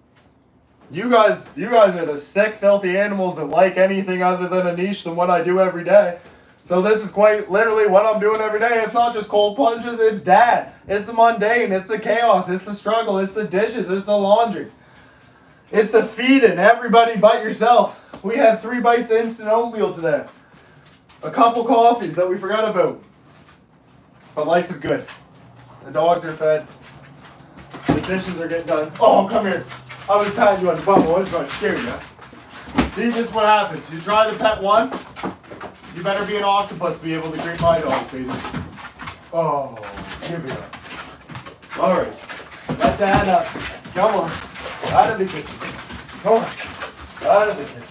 You guys are the sick, filthy animals that like anything other than a niche than what I do every day. So this is quite literally what I'm doing every day. It's not just cold plunges, it's Dad. It's the mundane, it's the chaos, it's the struggle, it's the dishes, it's the laundry. It's the feeding everybody but yourself. We had 3 bites of instant oatmeal today. A couple coffees that we forgot about. But life is good. The dogs are fed. The dishes are getting done. Oh, come here. I was patting you on the bum. I was trying to scare you. See, this is what happens. You try to pet one, you better be an octopus to be able to greet my dog, baby. Oh, give it up. All right. Let Dad up. Come on. Out of the kitchen. Come on. Out of the kitchen.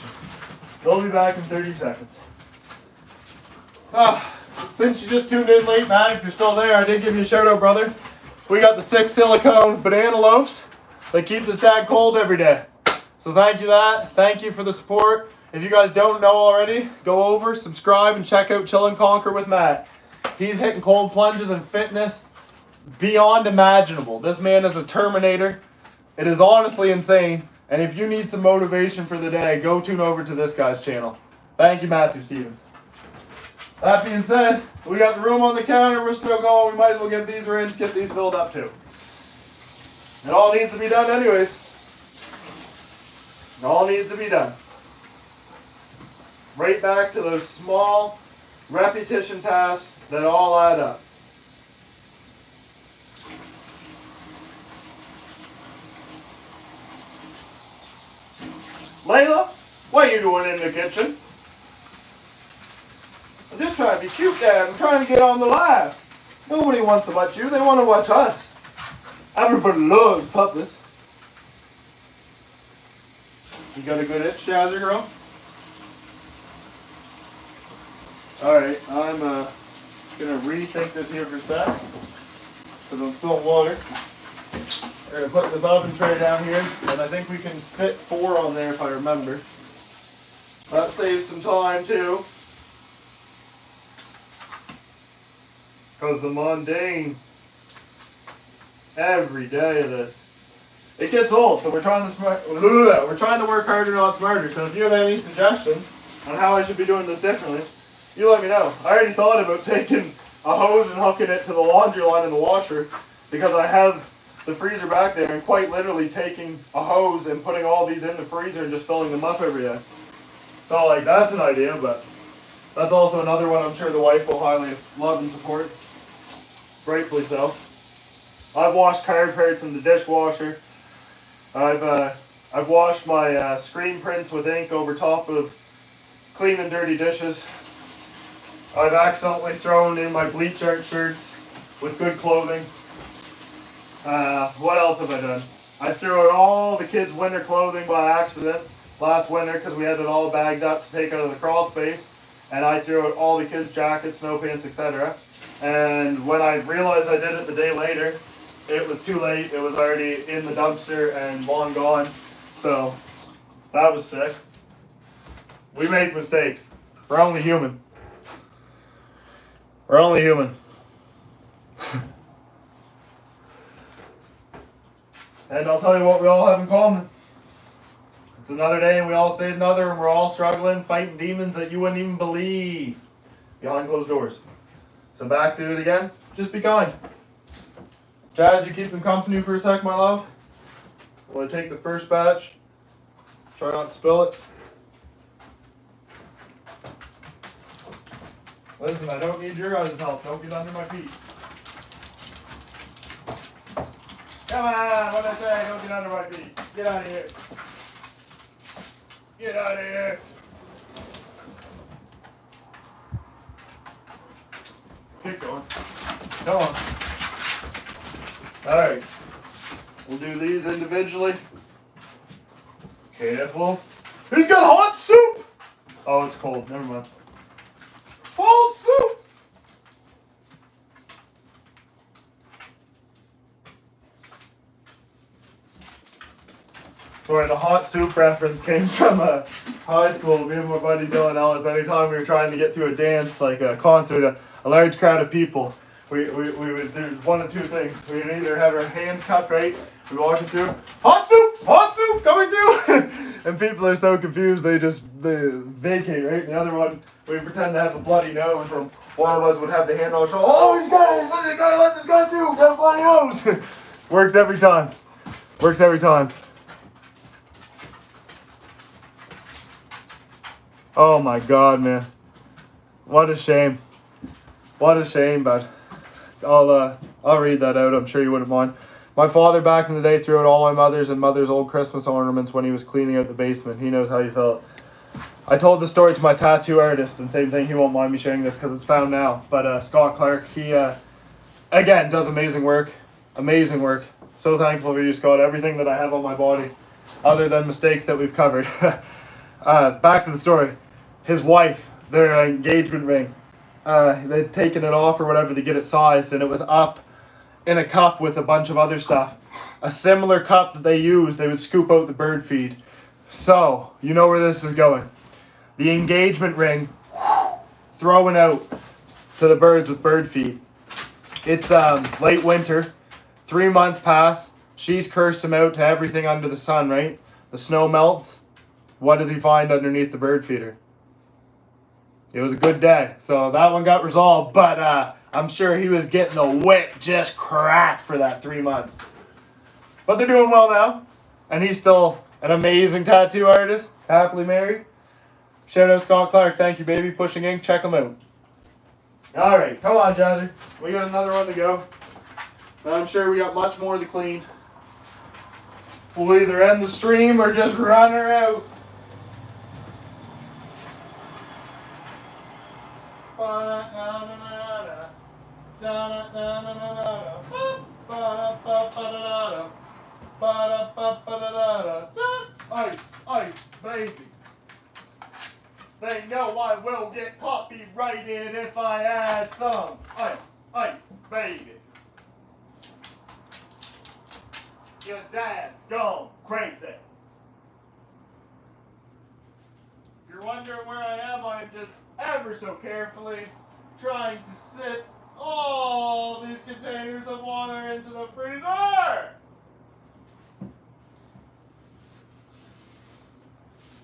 We'll be back in 30 seconds. Since you just tuned in late, Matt, if you're still there, I did give you a shout out, brother. We got the 6 silicone banana loaves. They keep this dad cold every day. So thank you for the support. If you guys don't know already, go over, subscribe, and check out Chill and Conquer with Matt. He's hitting cold plunges and fitness beyond imaginable. This man is a Terminator. It is honestly insane. And if you need some motivation for the day, go tune over to this guy's channel. Thank you, Matthew Stevens. That being said, we got the room on the counter. We're still going. We might as well get these rinsed, get these filled up too. It all needs to be done anyways. It all needs to be done. Right back to those small repetition tasks that all add up. Layla, what are you doing in the kitchen? I'm just trying to be cute, Dad. I'm trying to get on the live. Nobody wants to watch you. They want to watch us. Everybody loves puppets. You got a good itch, Jazzer girl? Alright, I'm going to rethink this here for a sec. Because I'm spilling water. We're going to put this oven tray down here, and I think we can fit 4 on there if I remember. That saves some time too. Because the mundane, every day of this, it gets old, so we're trying to work harder, not smarter. So if you have any suggestions on how I should be doing this differently, you let me know. I already thought about taking a hose and hooking it to the laundry line in the washer, because I have the freezer back there, and quite literally taking a hose and putting all these in the freezer and just filling them up every day. So like, that's an idea, but that's also another one I'm sure the wife will highly love and support. Rightfully so. I've washed card parts in the dishwasher. I've washed my screen prints with ink over top of clean and dirty dishes. I've accidentally thrown in my bleach art shirts with good clothing. What else have I done? I threw out all the kids' winter clothing by accident last winter because we had it all bagged up to take out of the crawl space. And I threw out all the kids' jackets, snow pants, etc. And when I realized I did it the day later, it was too late. It was already in the dumpster and long gone. So that was sick. We make mistakes. We're only human. We're only human. And I'll tell you what we all have in common. It's another day and we all say another, and we're all struggling, fighting demons that you wouldn't even believe behind closed doors. So back to it again. Just be kind. Jazz, you keeping company for a sec, my love? Will I take the first batch? Try not to spill it. Listen, I don't need your guys' help. Don't get under my feet. Come on, what did I say? Don't get under my feet. Get out of here. Get out of here. Keep going. Come on. Alright. We'll do these individually. Careful. He's got hot soup! Oh, it's cold. Never mind. Cold soup! Sorry, the hot soup reference came from high school. Me and my buddy Dylan Ellis, anytime we were trying to get to a dance, like a concert, a large crowd of people, we would do one of two things. We would either have our hands cupped right, we walking through, hot soup, coming through! And people are so confused, they vacate, right? And the other one, we pretend to have a bloody nose, and one of us would have the hand on the shoulder, oh, he's got it, let this guy through, got a bloody nose! Works every time. Works every time. Oh my God, man. What a shame. What a shame, but I'll read that out. I'm sure you wouldn't mind. My father back in the day threw out all my mother's and mother's old Christmas ornaments when he was cleaning out the basement. He knows how you felt. I told the story to my tattoo artist, and same thing, he won't mind me sharing this because it's found now. But Scott Clark, he, again, does amazing work. Amazing work. So thankful for you, Scott. Everything that I have on my body, other than mistakes that we've covered. Back to the story. His wife, their engagement ring, they'd taken it off or whatever to get it sized, and it was up in a cup with a bunch of other stuff. A similar cup that they used, they would scoop out the bird feed. So, you know where this is going. The engagement ring, throwing out to the birds with bird feed. It's late winter, 3 months pass. She's cursed him out to everything under the sun, right? The snow melts. What does he find underneath the bird feeder? It was a good day, so that one got resolved, but I'm sure he was getting the whip just cracked for that 3 months. But they're doing well now, and he's still an amazing tattoo artist, happily married. Shout out Scott Clark, thank you baby, Pushing Ink, check him out. Alright, come on Jazzy, we got another one to go. I'm sure we got much more to clean. We'll either end the stream or just run her out. Ice, ice, baby. They know I will get copyrighted if I add some ice, ice, baby. Your dad's gone crazy. If you're wondering where I am, I'm just ever so carefully trying to sit all these containers of water into the freezer.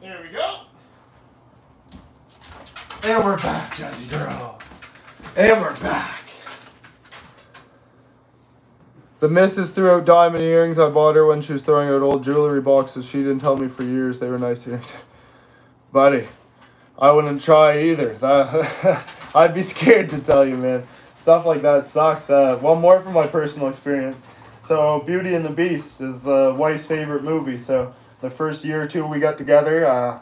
There we go. And we're back, Jazzy girl. And we're back. The missus threw out diamond earrings. I bought her when she was throwing out old jewelry boxes. She didn't tell me for years they were nice earrings. Buddy, I wouldn't try either. I'd be scared to tell you, man. Stuff like that sucks. One more from my personal experience. So Beauty and the Beast is wife's favorite movie. So the first year or two we got together,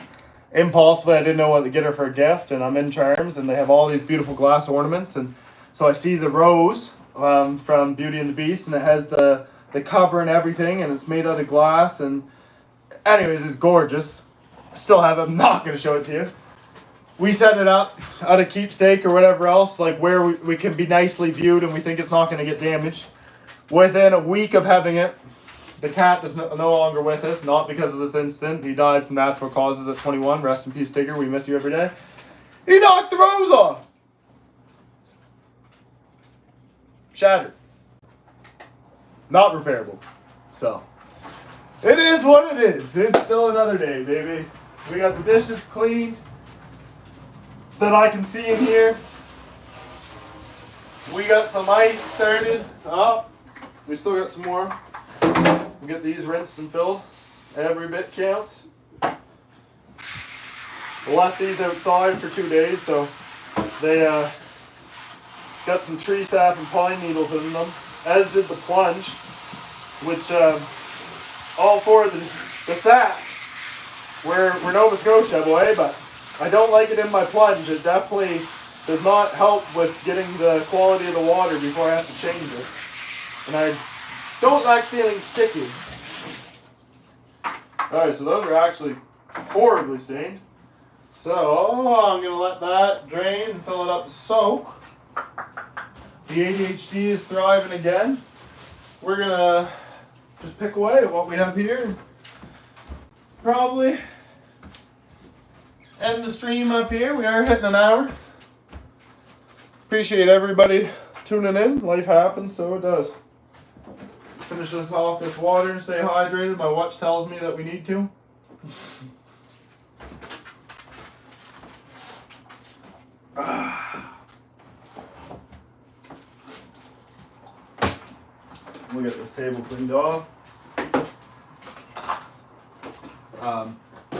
impulsively I didn't know what to get her for a gift, and I'm in Charms and they have all these beautiful glass ornaments, and so I see the rose from Beauty and the Beast, and it has the cover and everything, and it's made out of glass, and anyways, it's gorgeous. Still have it. I'm not going to show it to you. We set it up out of keepsake or whatever else, like where we can be nicely viewed and we think it's not going to get damaged. Within a week of having it, the cat is no longer with us, not because of this incident. He died from natural causes at 21. Rest in peace, Tigger. We miss you every day. He knocked the rose off. Shattered. Not repairable. So, it is what it is. It's still another day, baby. We got the dishes cleaned that I can see in here. We got some ice started up. We still got some more. We'll get these rinsed and filled. Every bit counts. We left these outside for 2 days, so they got some tree sap and pine needles in them, as did the plunge, which all four of the sap we're Nova Scotia, boy, but I don't like it in my plunge. It definitely does not help with getting the quality of the water before I have to change it. And I don't like feeling sticky. Alright, so those are actually horribly stained. So I'm going to let that drain and fill it up with soap. The ADHD is thriving again. We're going to just pick away at what we have here and probably end the stream up here. We are hitting an hour. Appreciate everybody tuning in. Life happens, so it does. Finish this off this water and stay hydrated. My watch tells me that we need to. We'll get this table cleaned off.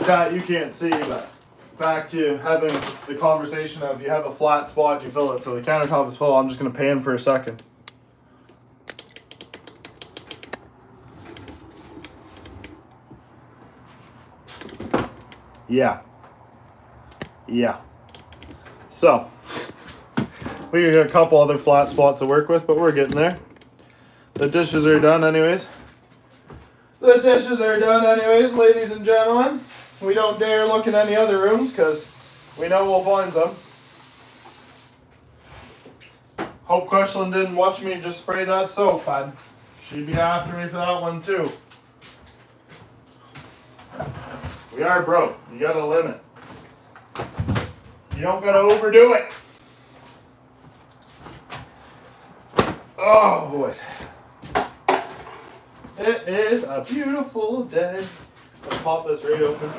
Chat, you can't see, but back to having the conversation of you have a flat spot, you fill it. So the countertop is full. I'm just going to pan for a second. Yeah. So, we got a couple other flat spots to work with, but we're getting there. The dishes are done anyways. Ladies and gentlemen. We don't dare look in any other rooms because we know we'll find some. Hope Queshlin didn't watch me just spray that soap, man. She'd be after me for that one too. We are broke. You got a limit. You don't gotta overdo it. Oh, boys. It is a beautiful day. Let's pop this right open.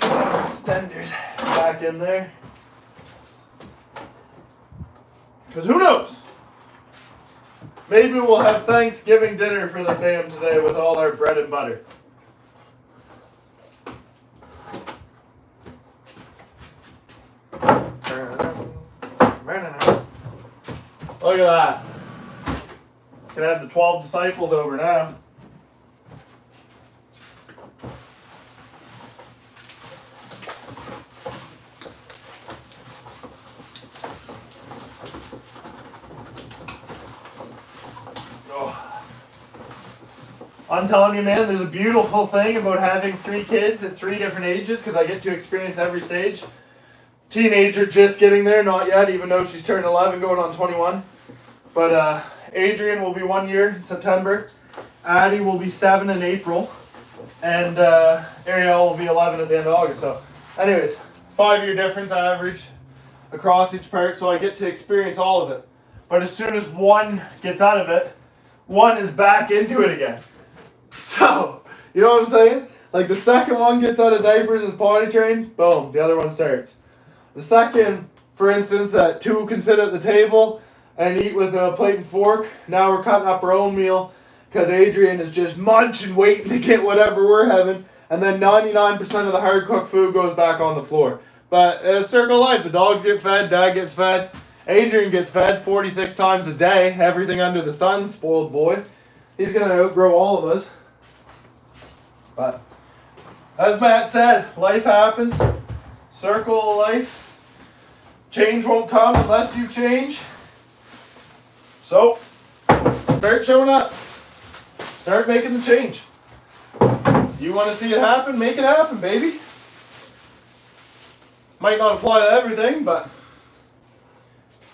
Extenders back in there. Because who knows? Maybe we'll have Thanksgiving dinner for the fam today with all our bread and butter. Look at that. Can have the 12 disciples over now. I'm telling you, man, there's a beautiful thing about having 3 kids at 3 different ages because I get to experience every stage. Teenager just getting there, not yet, even though she's turned 11 going on 21. But Adrian will be 1 year in September. Addie will be 7 in April. And Ariel will be 11 at the end of August. So anyways, 5-year difference average across each part, so I get to experience all of it. But as soon as one gets out of it, one is back into it again. So, you know what I'm saying? Like the second one gets out of diapers and potty trained, boom, the other one starts. The second, for instance, that 2 can sit at the table and eat with a plate and fork, now we're cutting up our own meal because Adrian is just munching, waiting to get whatever we're having, and then 99% of the hard cooked food goes back on the floor. But it's a circle of life. The dogs get fed, Dad gets fed, Adrian gets fed 46 times a day, everything under the sun, spoiled boy. He's going to outgrow all of us. But as Matt said, life happens, circle of life. Change won't come unless you change. So, start showing up. Start making the change. You want to see it happen? Make it happen, baby. Might not apply to everything, but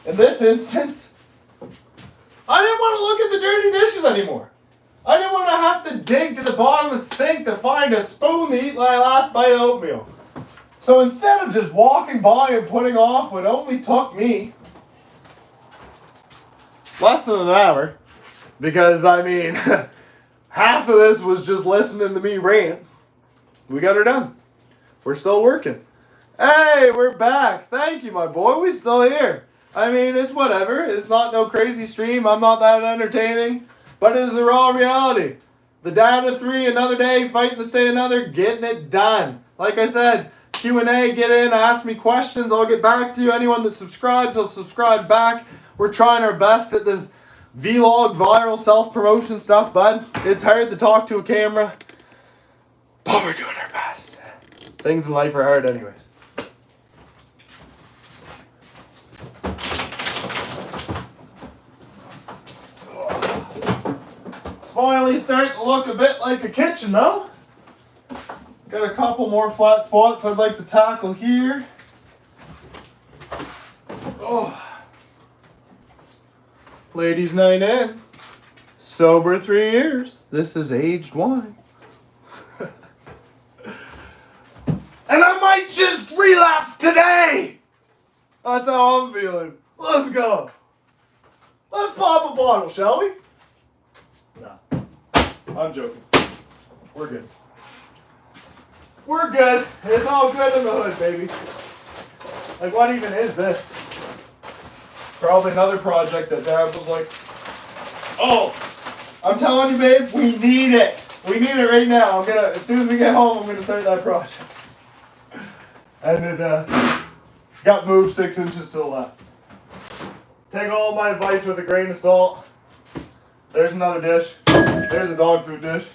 in this instance, I didn't want to look at the dirty dishes anymore. I didn't want to have to dig to the bottom of the sink to find a spoon to eat my last bite of oatmeal. So instead of just walking by and putting off what only took me less than an hour, because I mean, half of this was just listening to me rant, we got her done. We're still working. Hey, we're back. Thank you, my boy. We're still here. I mean, it's whatever. It's not no crazy stream. I'm not that entertaining. But it's the raw reality. The dad of 3, another day, fighting to stay another, getting it done. Like I said, Q&A, get in, ask me questions, I'll get back to you. Anyone that subscribes, I'll subscribe back. We're trying our best at this vlog, viral, self-promotion stuff, bud. It's hard to talk to a camera, but we're doing our best. Things in life are hard anyways. Finally starting to look a bit like a kitchen though. Got a couple more flat spots I'd like to tackle here. Oh. Ladies night in. Sober 3 years. This is aged wine. And I might just relapse today. That's how I'm feeling. Let's go. Let's pop a bottle, shall we? No. I'm joking. We're good. We're good. It's all good in the hood, baby. Like, what even is this? Probably another project that Dad was like, oh, I'm telling you, babe, we need it. We need it right now. As soon as we get home, I'm gonna start that project. And it got moved 6 inches to the left. Take all my advice with a grain of salt. There's another dish. There's a dog food dish.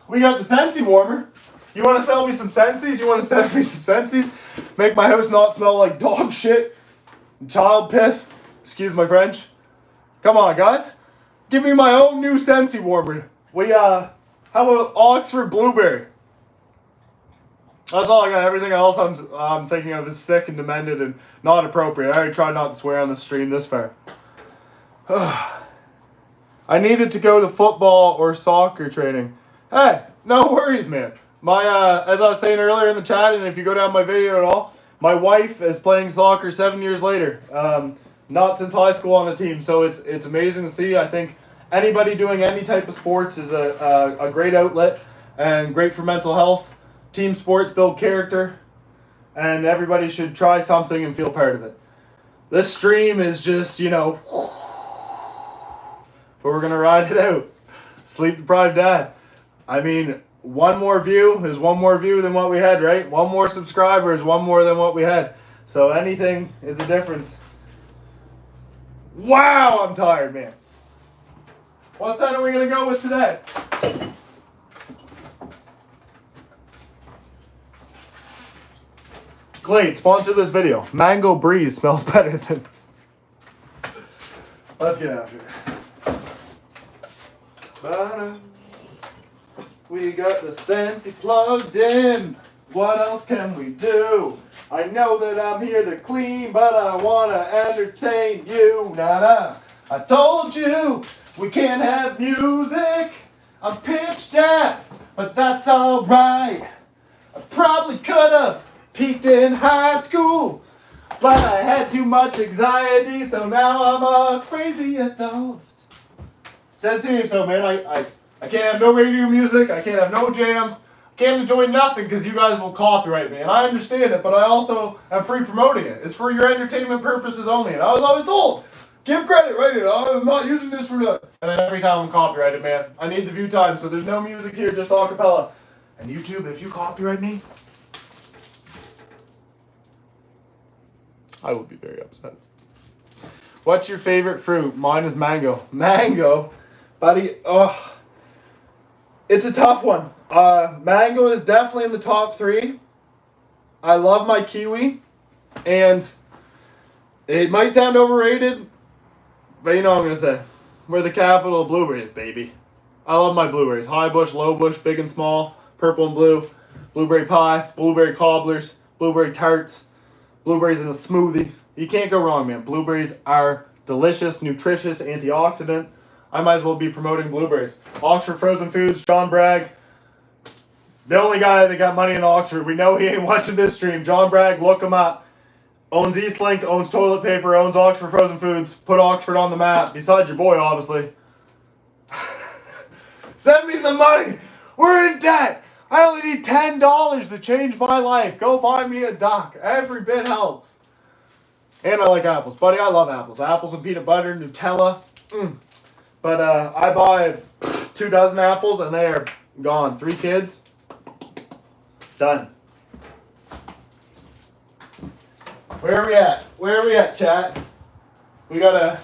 We got the Scentsy warmer. You want to sell me some Scentsy's? You want to send me some Scentsy's? Make my house not smell like dog shit and child piss. Excuse my French. Come on, guys. Give me my own new Scentsy warmer. We, how about Oxford Blueberry? That's all I got. Everything else I'm thinking of is sick and demented and not appropriate. I already tried not to swear on the stream this far. I needed to go to football or soccer training. Hey, no worries, man. As I was saying earlier in the chat, and if you go down my video at all, my wife is playing soccer 7 years later. Not since high school on a team, so it's amazing to see. I think anybody doing any type of sports is a great outlet and great for mental health. Team sports build character, and everybody should try something and feel part of it. This stream is just, you know, but we're gonna ride it out. Sleep deprived dad. I mean, one more view is one more view than what we had, right? One more subscriber is one more than what we had. So anything is a difference. Wow, I'm tired, man. What side are we gonna go with today? Glade, sponsor this video. Mango Breeze smells better than... Let's get after it. We got the Sensi plugged in. What else can we do? I know that I'm here to clean, but I want to entertain you. Nah. I told you we can't have music. I'm pitch deaf, but that's alright. I probably could have peaked in high school, but I had too much anxiety, so now I'm a crazy adult. Dead serious though, man. I can't have no radio music. I can't have no jams. I can't enjoy nothing because you guys will copyright me. And I understand it, but I also am free promoting it. It's for your entertainment purposes only. And I was always told, give credit, right? I'm not using this for that. And then every time I'm copyrighted, man. I need the view time, so there's no music here, just a cappella. And YouTube, if you copyright me, I will be very upset. What's your favorite fruit? Mine is mango. Mango? Buddy, oh, it's a tough one. Mango is definitely in the top 3. I love my kiwi, and it might sound overrated, but you know what I'm going to say. We're the capital of blueberries, baby. I love my blueberries. High bush, low bush, big and small, purple and blue, blueberry pie, blueberry cobblers, blueberry tarts, blueberries in a smoothie. You can't go wrong, man. Blueberries are delicious, nutritious, antioxidant. I might as well be promoting blueberries. Oxford Frozen Foods, John Bragg. The only guy that got money in Oxford. We know he ain't watching this stream. John Bragg, look him up. Owns Eastlink, owns toilet paper, owns Oxford Frozen Foods. Put Oxford on the map. Besides your boy, obviously. Send me some money. We're in debt. I only need $10 to change my life. Go buy me a duck. Every bit helps. And I like apples. Buddy, I love apples. Apples and peanut butter, Nutella. But I buy 2 dozen apples and they are gone. 3 kids. Done. Where are we at? Where are we at, chat? We got a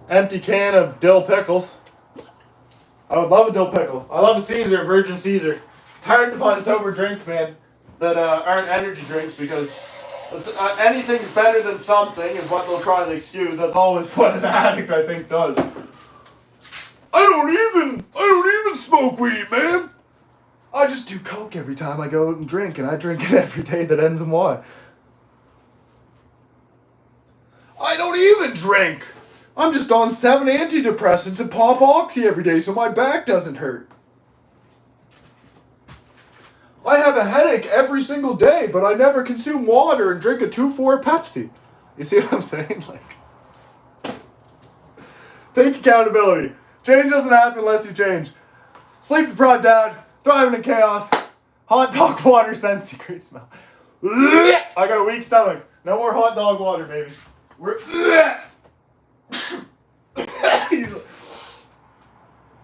empty can of dill pickles. I would love a dill pickle. I love a Caesar, virgin Caesar. It's hard to find sober drinks, man, that aren't energy drinks because anything's better than something is what they'll try to excuse. That's always what an addict, I think, does. I don't even smoke weed, man. I just do coke every time I go out and drink, and I drink it every day that ends in Y. I don't even drink. I'm just on 7 antidepressants and pop oxy every day so my back doesn't hurt. I have a headache every single day, but I never consume water and drink a 2-4 Pepsi. You see what I'm saying? Like, take accountability. Change doesn't happen unless you change. Sleep deprived dad, thriving in chaos, hot dog water, Sensi, great smell. I got a weak stomach. No more hot dog water, baby.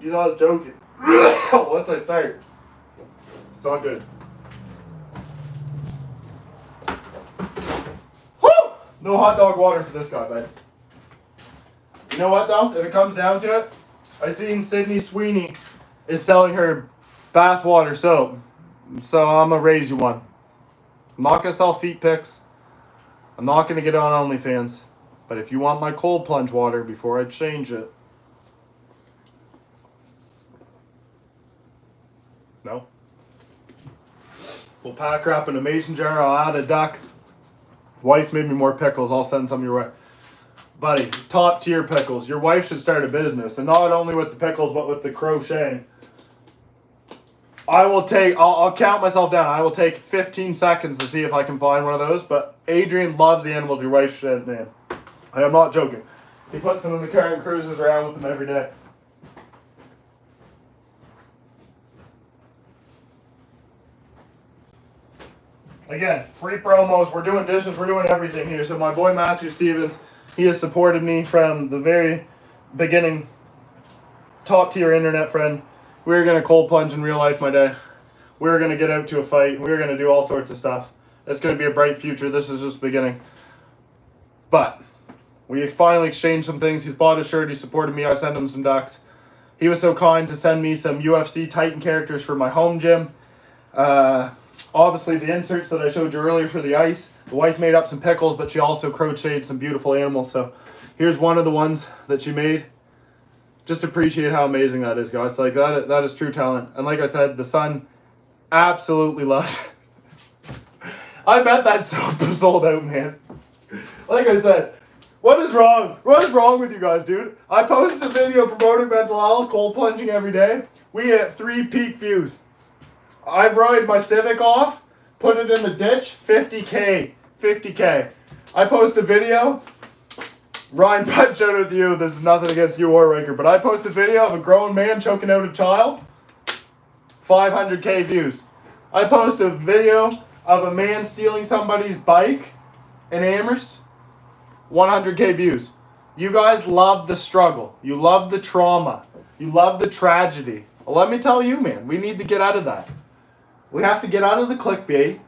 You thought I was joking. Once I start, it's all good. Woo! No hot dog water for this guy, babe. You know what though? If it comes down to it, I seen Sydney Sweeney is selling her bathwater soap, so I'm gonna raise you one. I'm not gonna sell feet pics. I'm not gonna get on OnlyFans. But if you want my cold plunge water before I change it, no. We'll pack her up in a mason jar. I'll add a duck. Wife made me more pickles. I'll send some your way. Buddy, top tier pickles. Your wife should start a business. And not only with the pickles, but with the crocheting. I'll count myself down. I will take 15 seconds to see if I can find one of those. But Adrian loves the animals. Your wife said, man. I am not joking. He puts them in the car and cruises around with them every day. Again, free promos. We're doing dishes. We're doing everything here. So my boy Matthew Stevens, he has supported me from the very beginning. Top tier internet friend. We're going to cold plunge in real life, my day. We're going to get out to a fight. We're going to do all sorts of stuff. It's going to be a bright future. This is just the beginning. But we finally exchanged some things. He's bought a shirt. He supported me. I've sent him some ducks. He was so kind to send me some UFC Titan characters for my home gym. Obviously, the inserts that I showed you earlier for the ice. The wife made up some pickles, but she also crocheted some beautiful animals. So here's one of the ones that she made. Just appreciate how amazing that is, guys. Like that is true talent. And like I said, the son absolutely loves it. I bet that soap is sold out, man. Like I said, what is wrong? What is wrong with you guys, dude? I posted a video promoting mental health, cold plunging every day. We hit 3 peak views. I've rode my Civic off, put it in the ditch, 50K. 50K. I post a video. Ryan, punch out with you. This is nothing against you or Riker, but I post a video of a grown man choking out a child. 500K views. I post a video of a man stealing somebody's bike in Amherst. 100K views. You guys love the struggle. You love the trauma. You love the tragedy. Well, let me tell you, man, we need to get out of that. We have to get out of the clickbait.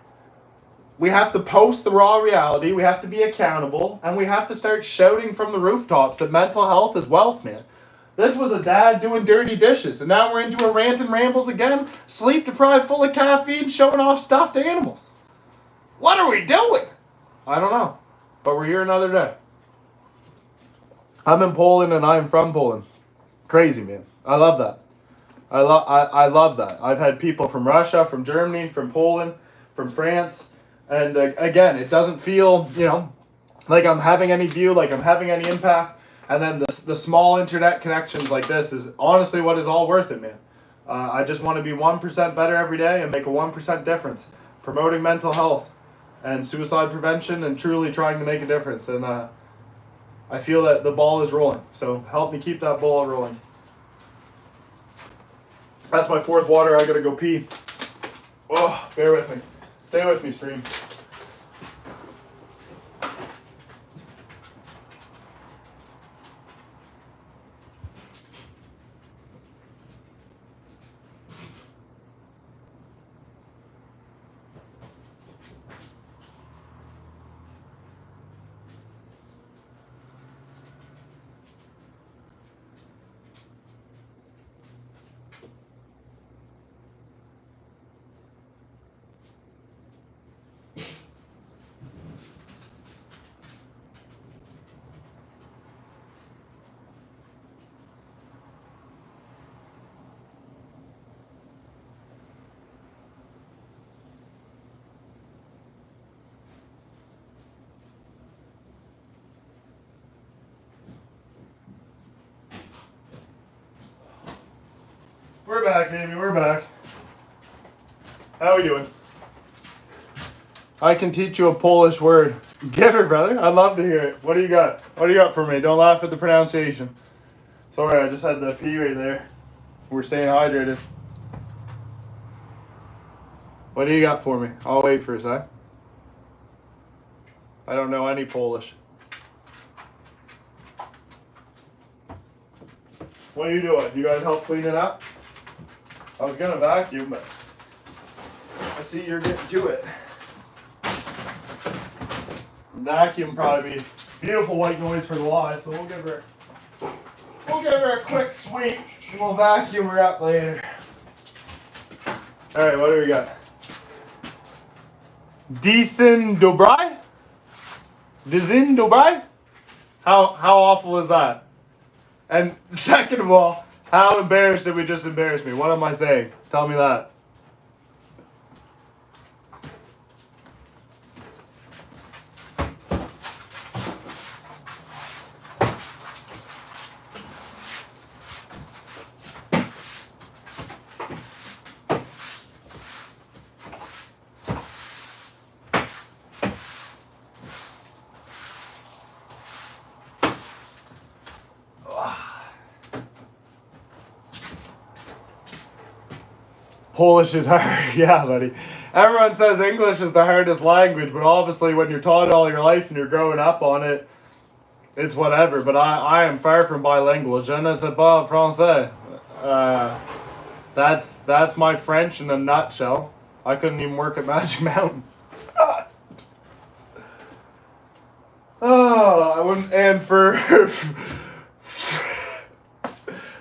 We have to post the raw reality. We have to be accountable. And we have to start shouting from the rooftops that mental health is wealth, man. This was a dad doing dirty dishes. And now we're into a rant and rambles again. Sleep deprived, full of caffeine, showing off stuffed animals. What are we doing? I don't know. But we're here another day. I'm in Poland and I'm from Poland. Crazy, man. I love that. I love that. I've had people from Russia, from Germany, from Poland, from France. And again, it doesn't feel, like I'm having any view, like I'm having any impact. And then the small internet connections like this is honestly what is all worth it, man. I just want to be 1% better every day and make a 1% difference. Promoting mental health and suicide prevention and truly trying to make a difference. And I feel that the ball is rolling. So help me keep that ball rolling. That's my 4th water. I gotta go pee. Oh, bear with me. Stay with me, stream. We're back, baby. We're back. How are we doing? I can teach you a Polish word. Get her, brother. I'd love to hear it. What do you got? What do you got for me? Don't laugh at the pronunciation. Sorry, I just had the pee right there. We're staying hydrated. What do you got for me? I'll wait for a sec. I don't know any Polish. What are you doing? You guys help clean it up? I was gonna vacuum, but I see you're getting to it. Vacuum probably be beautiful white noise for the live, so we'll give her a quick sweep and we'll vacuum her up later. Alright, what do we got? Decent Dobrai? Dizin Dobrai? How awful is that? And second of all, how embarrassed did we just embarrass me? What am I saying? Tell me that. Polish is hard. Yeah, buddy. Everyone says English is the hardest language, but obviously when you're taught it all your life and you're growing up on it, it's whatever. But I am far from bilingual. Je ne sais pas français. That's my French in a nutshell. I couldn't even work at Magic Mountain. Oh, I wouldn't. And for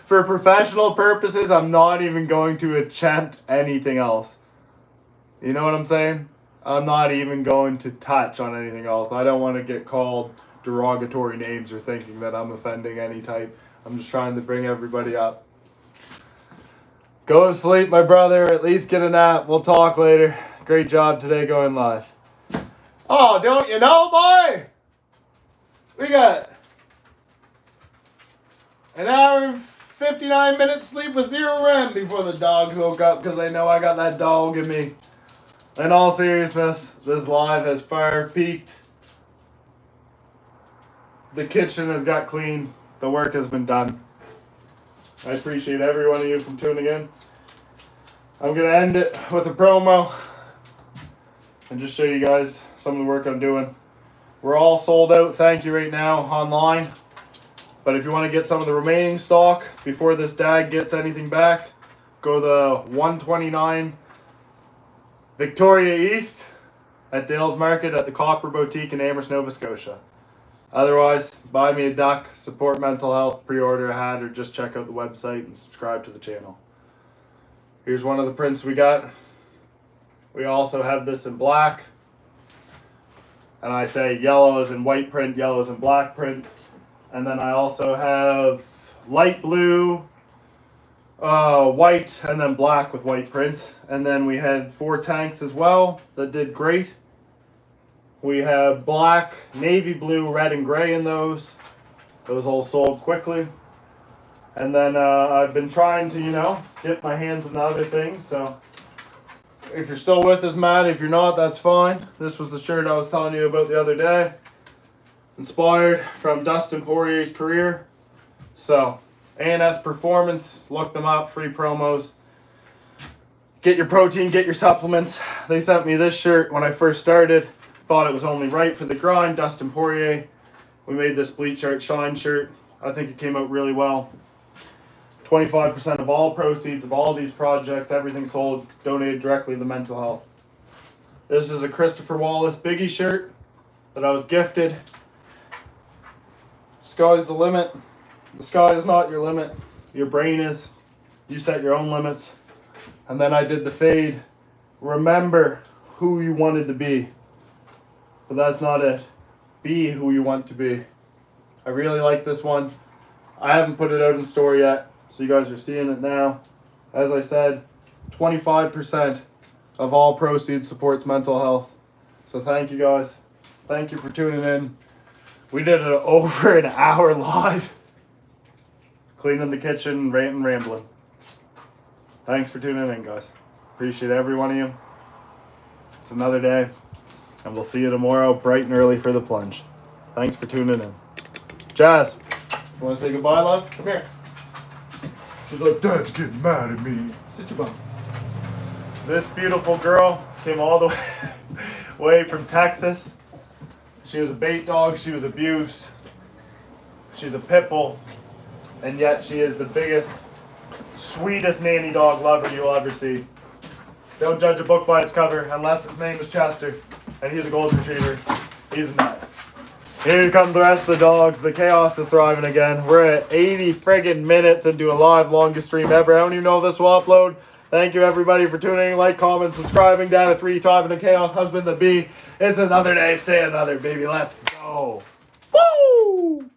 for professional purposes, I'm not even going to attempt anything else. You know what I'm saying? I'm not even going to touch on anything else. I don't want to get called derogatory names or thinking that I'm offending any type. I'm just trying to bring everybody up. Go to sleep, my brother. At least get a nap. We'll talk later. Great job today going live. Oh, don't you know, boy? We got an hour and 59 minutes sleep with 0 REM before the dogs woke up because they know I got that dog in me. In all seriousness, this live has fire peaked. The kitchen has got clean. The work has been done. I appreciate every one of you from tuning in. I'm going to end it with a promo and just show you guys some of the work I'm doing. We're all sold out, thank you, right now online. But if you want to get some of the remaining stock before this dag gets anything back, go to the 129 Victoria East at Dale's Market at the Copper Boutique in Amherst, Nova Scotia. Otherwise, buy me a duck, support mental health, pre-order a hat, or just check out the website and subscribe to the channel. Here's one of the prints we got. We also have this in black. And I say yellow is in white print, yellow is in black print. And then I also have light blue, white, and then black with white print. And then we had 4 tanks as well that did great. We have black, navy blue, red, and gray in those. Those all sold quickly. And then I've been trying to, get my hands on other things. So if you're still with us, Matt, if you're not, that's fine. This was the shirt I was telling you about the other day. Inspired from Dustin Poirier's career. So, A&S Performance, look them up, free promos. Get your protein, get your supplements. They sent me this shirt when I first started. Thought it was only right for the grind, Dustin Poirier. We made this Bleach Art Shine shirt. I think it came out really well. 25% of all proceeds of all these projects, everything sold, donated directly to mental health. This is a Christopher Wallace Biggie shirt that I was gifted. Sky's the limit. The sky is not your limit. Your brain is. You set your own limits. And then I did the fade. Remember who you wanted to be. But that's not it. Be who you want to be. I really like this one. I haven't put it out in store yet, so you guys are seeing it now. As I said, 25% of all proceeds supports mental health. So thank you guys. Thank you for tuning in. We did it over an hour live. Cleaning the kitchen, ranting, rambling. Thanks for tuning in, guys. Appreciate every one of you. It's another day, and we'll see you tomorrow bright and early for the plunge. Thanks for tuning in. Jazz, you want to say goodbye, love? Come here. She's like, Dad's getting mad at me. Sit your bum. This beautiful girl came all the way from Texas. She was a bait dog. She was abused. She's a pit bull. And yet she is the biggest, sweetest nanny dog lover you'll ever see. Don't judge a book by its cover unless its name is Chester. And he's a golden retriever. He's a nut. Here come the rest of the dogs. The chaos is thriving again. We're at 80 friggin' minutes into a live, longest stream ever. I don't even know if this will upload. Thank you everybody for tuning in. Like, comment, subscribing. Data 3, thriving in chaos. Husband the bee. It's another day. Stay another, baby. Let's go. Woo!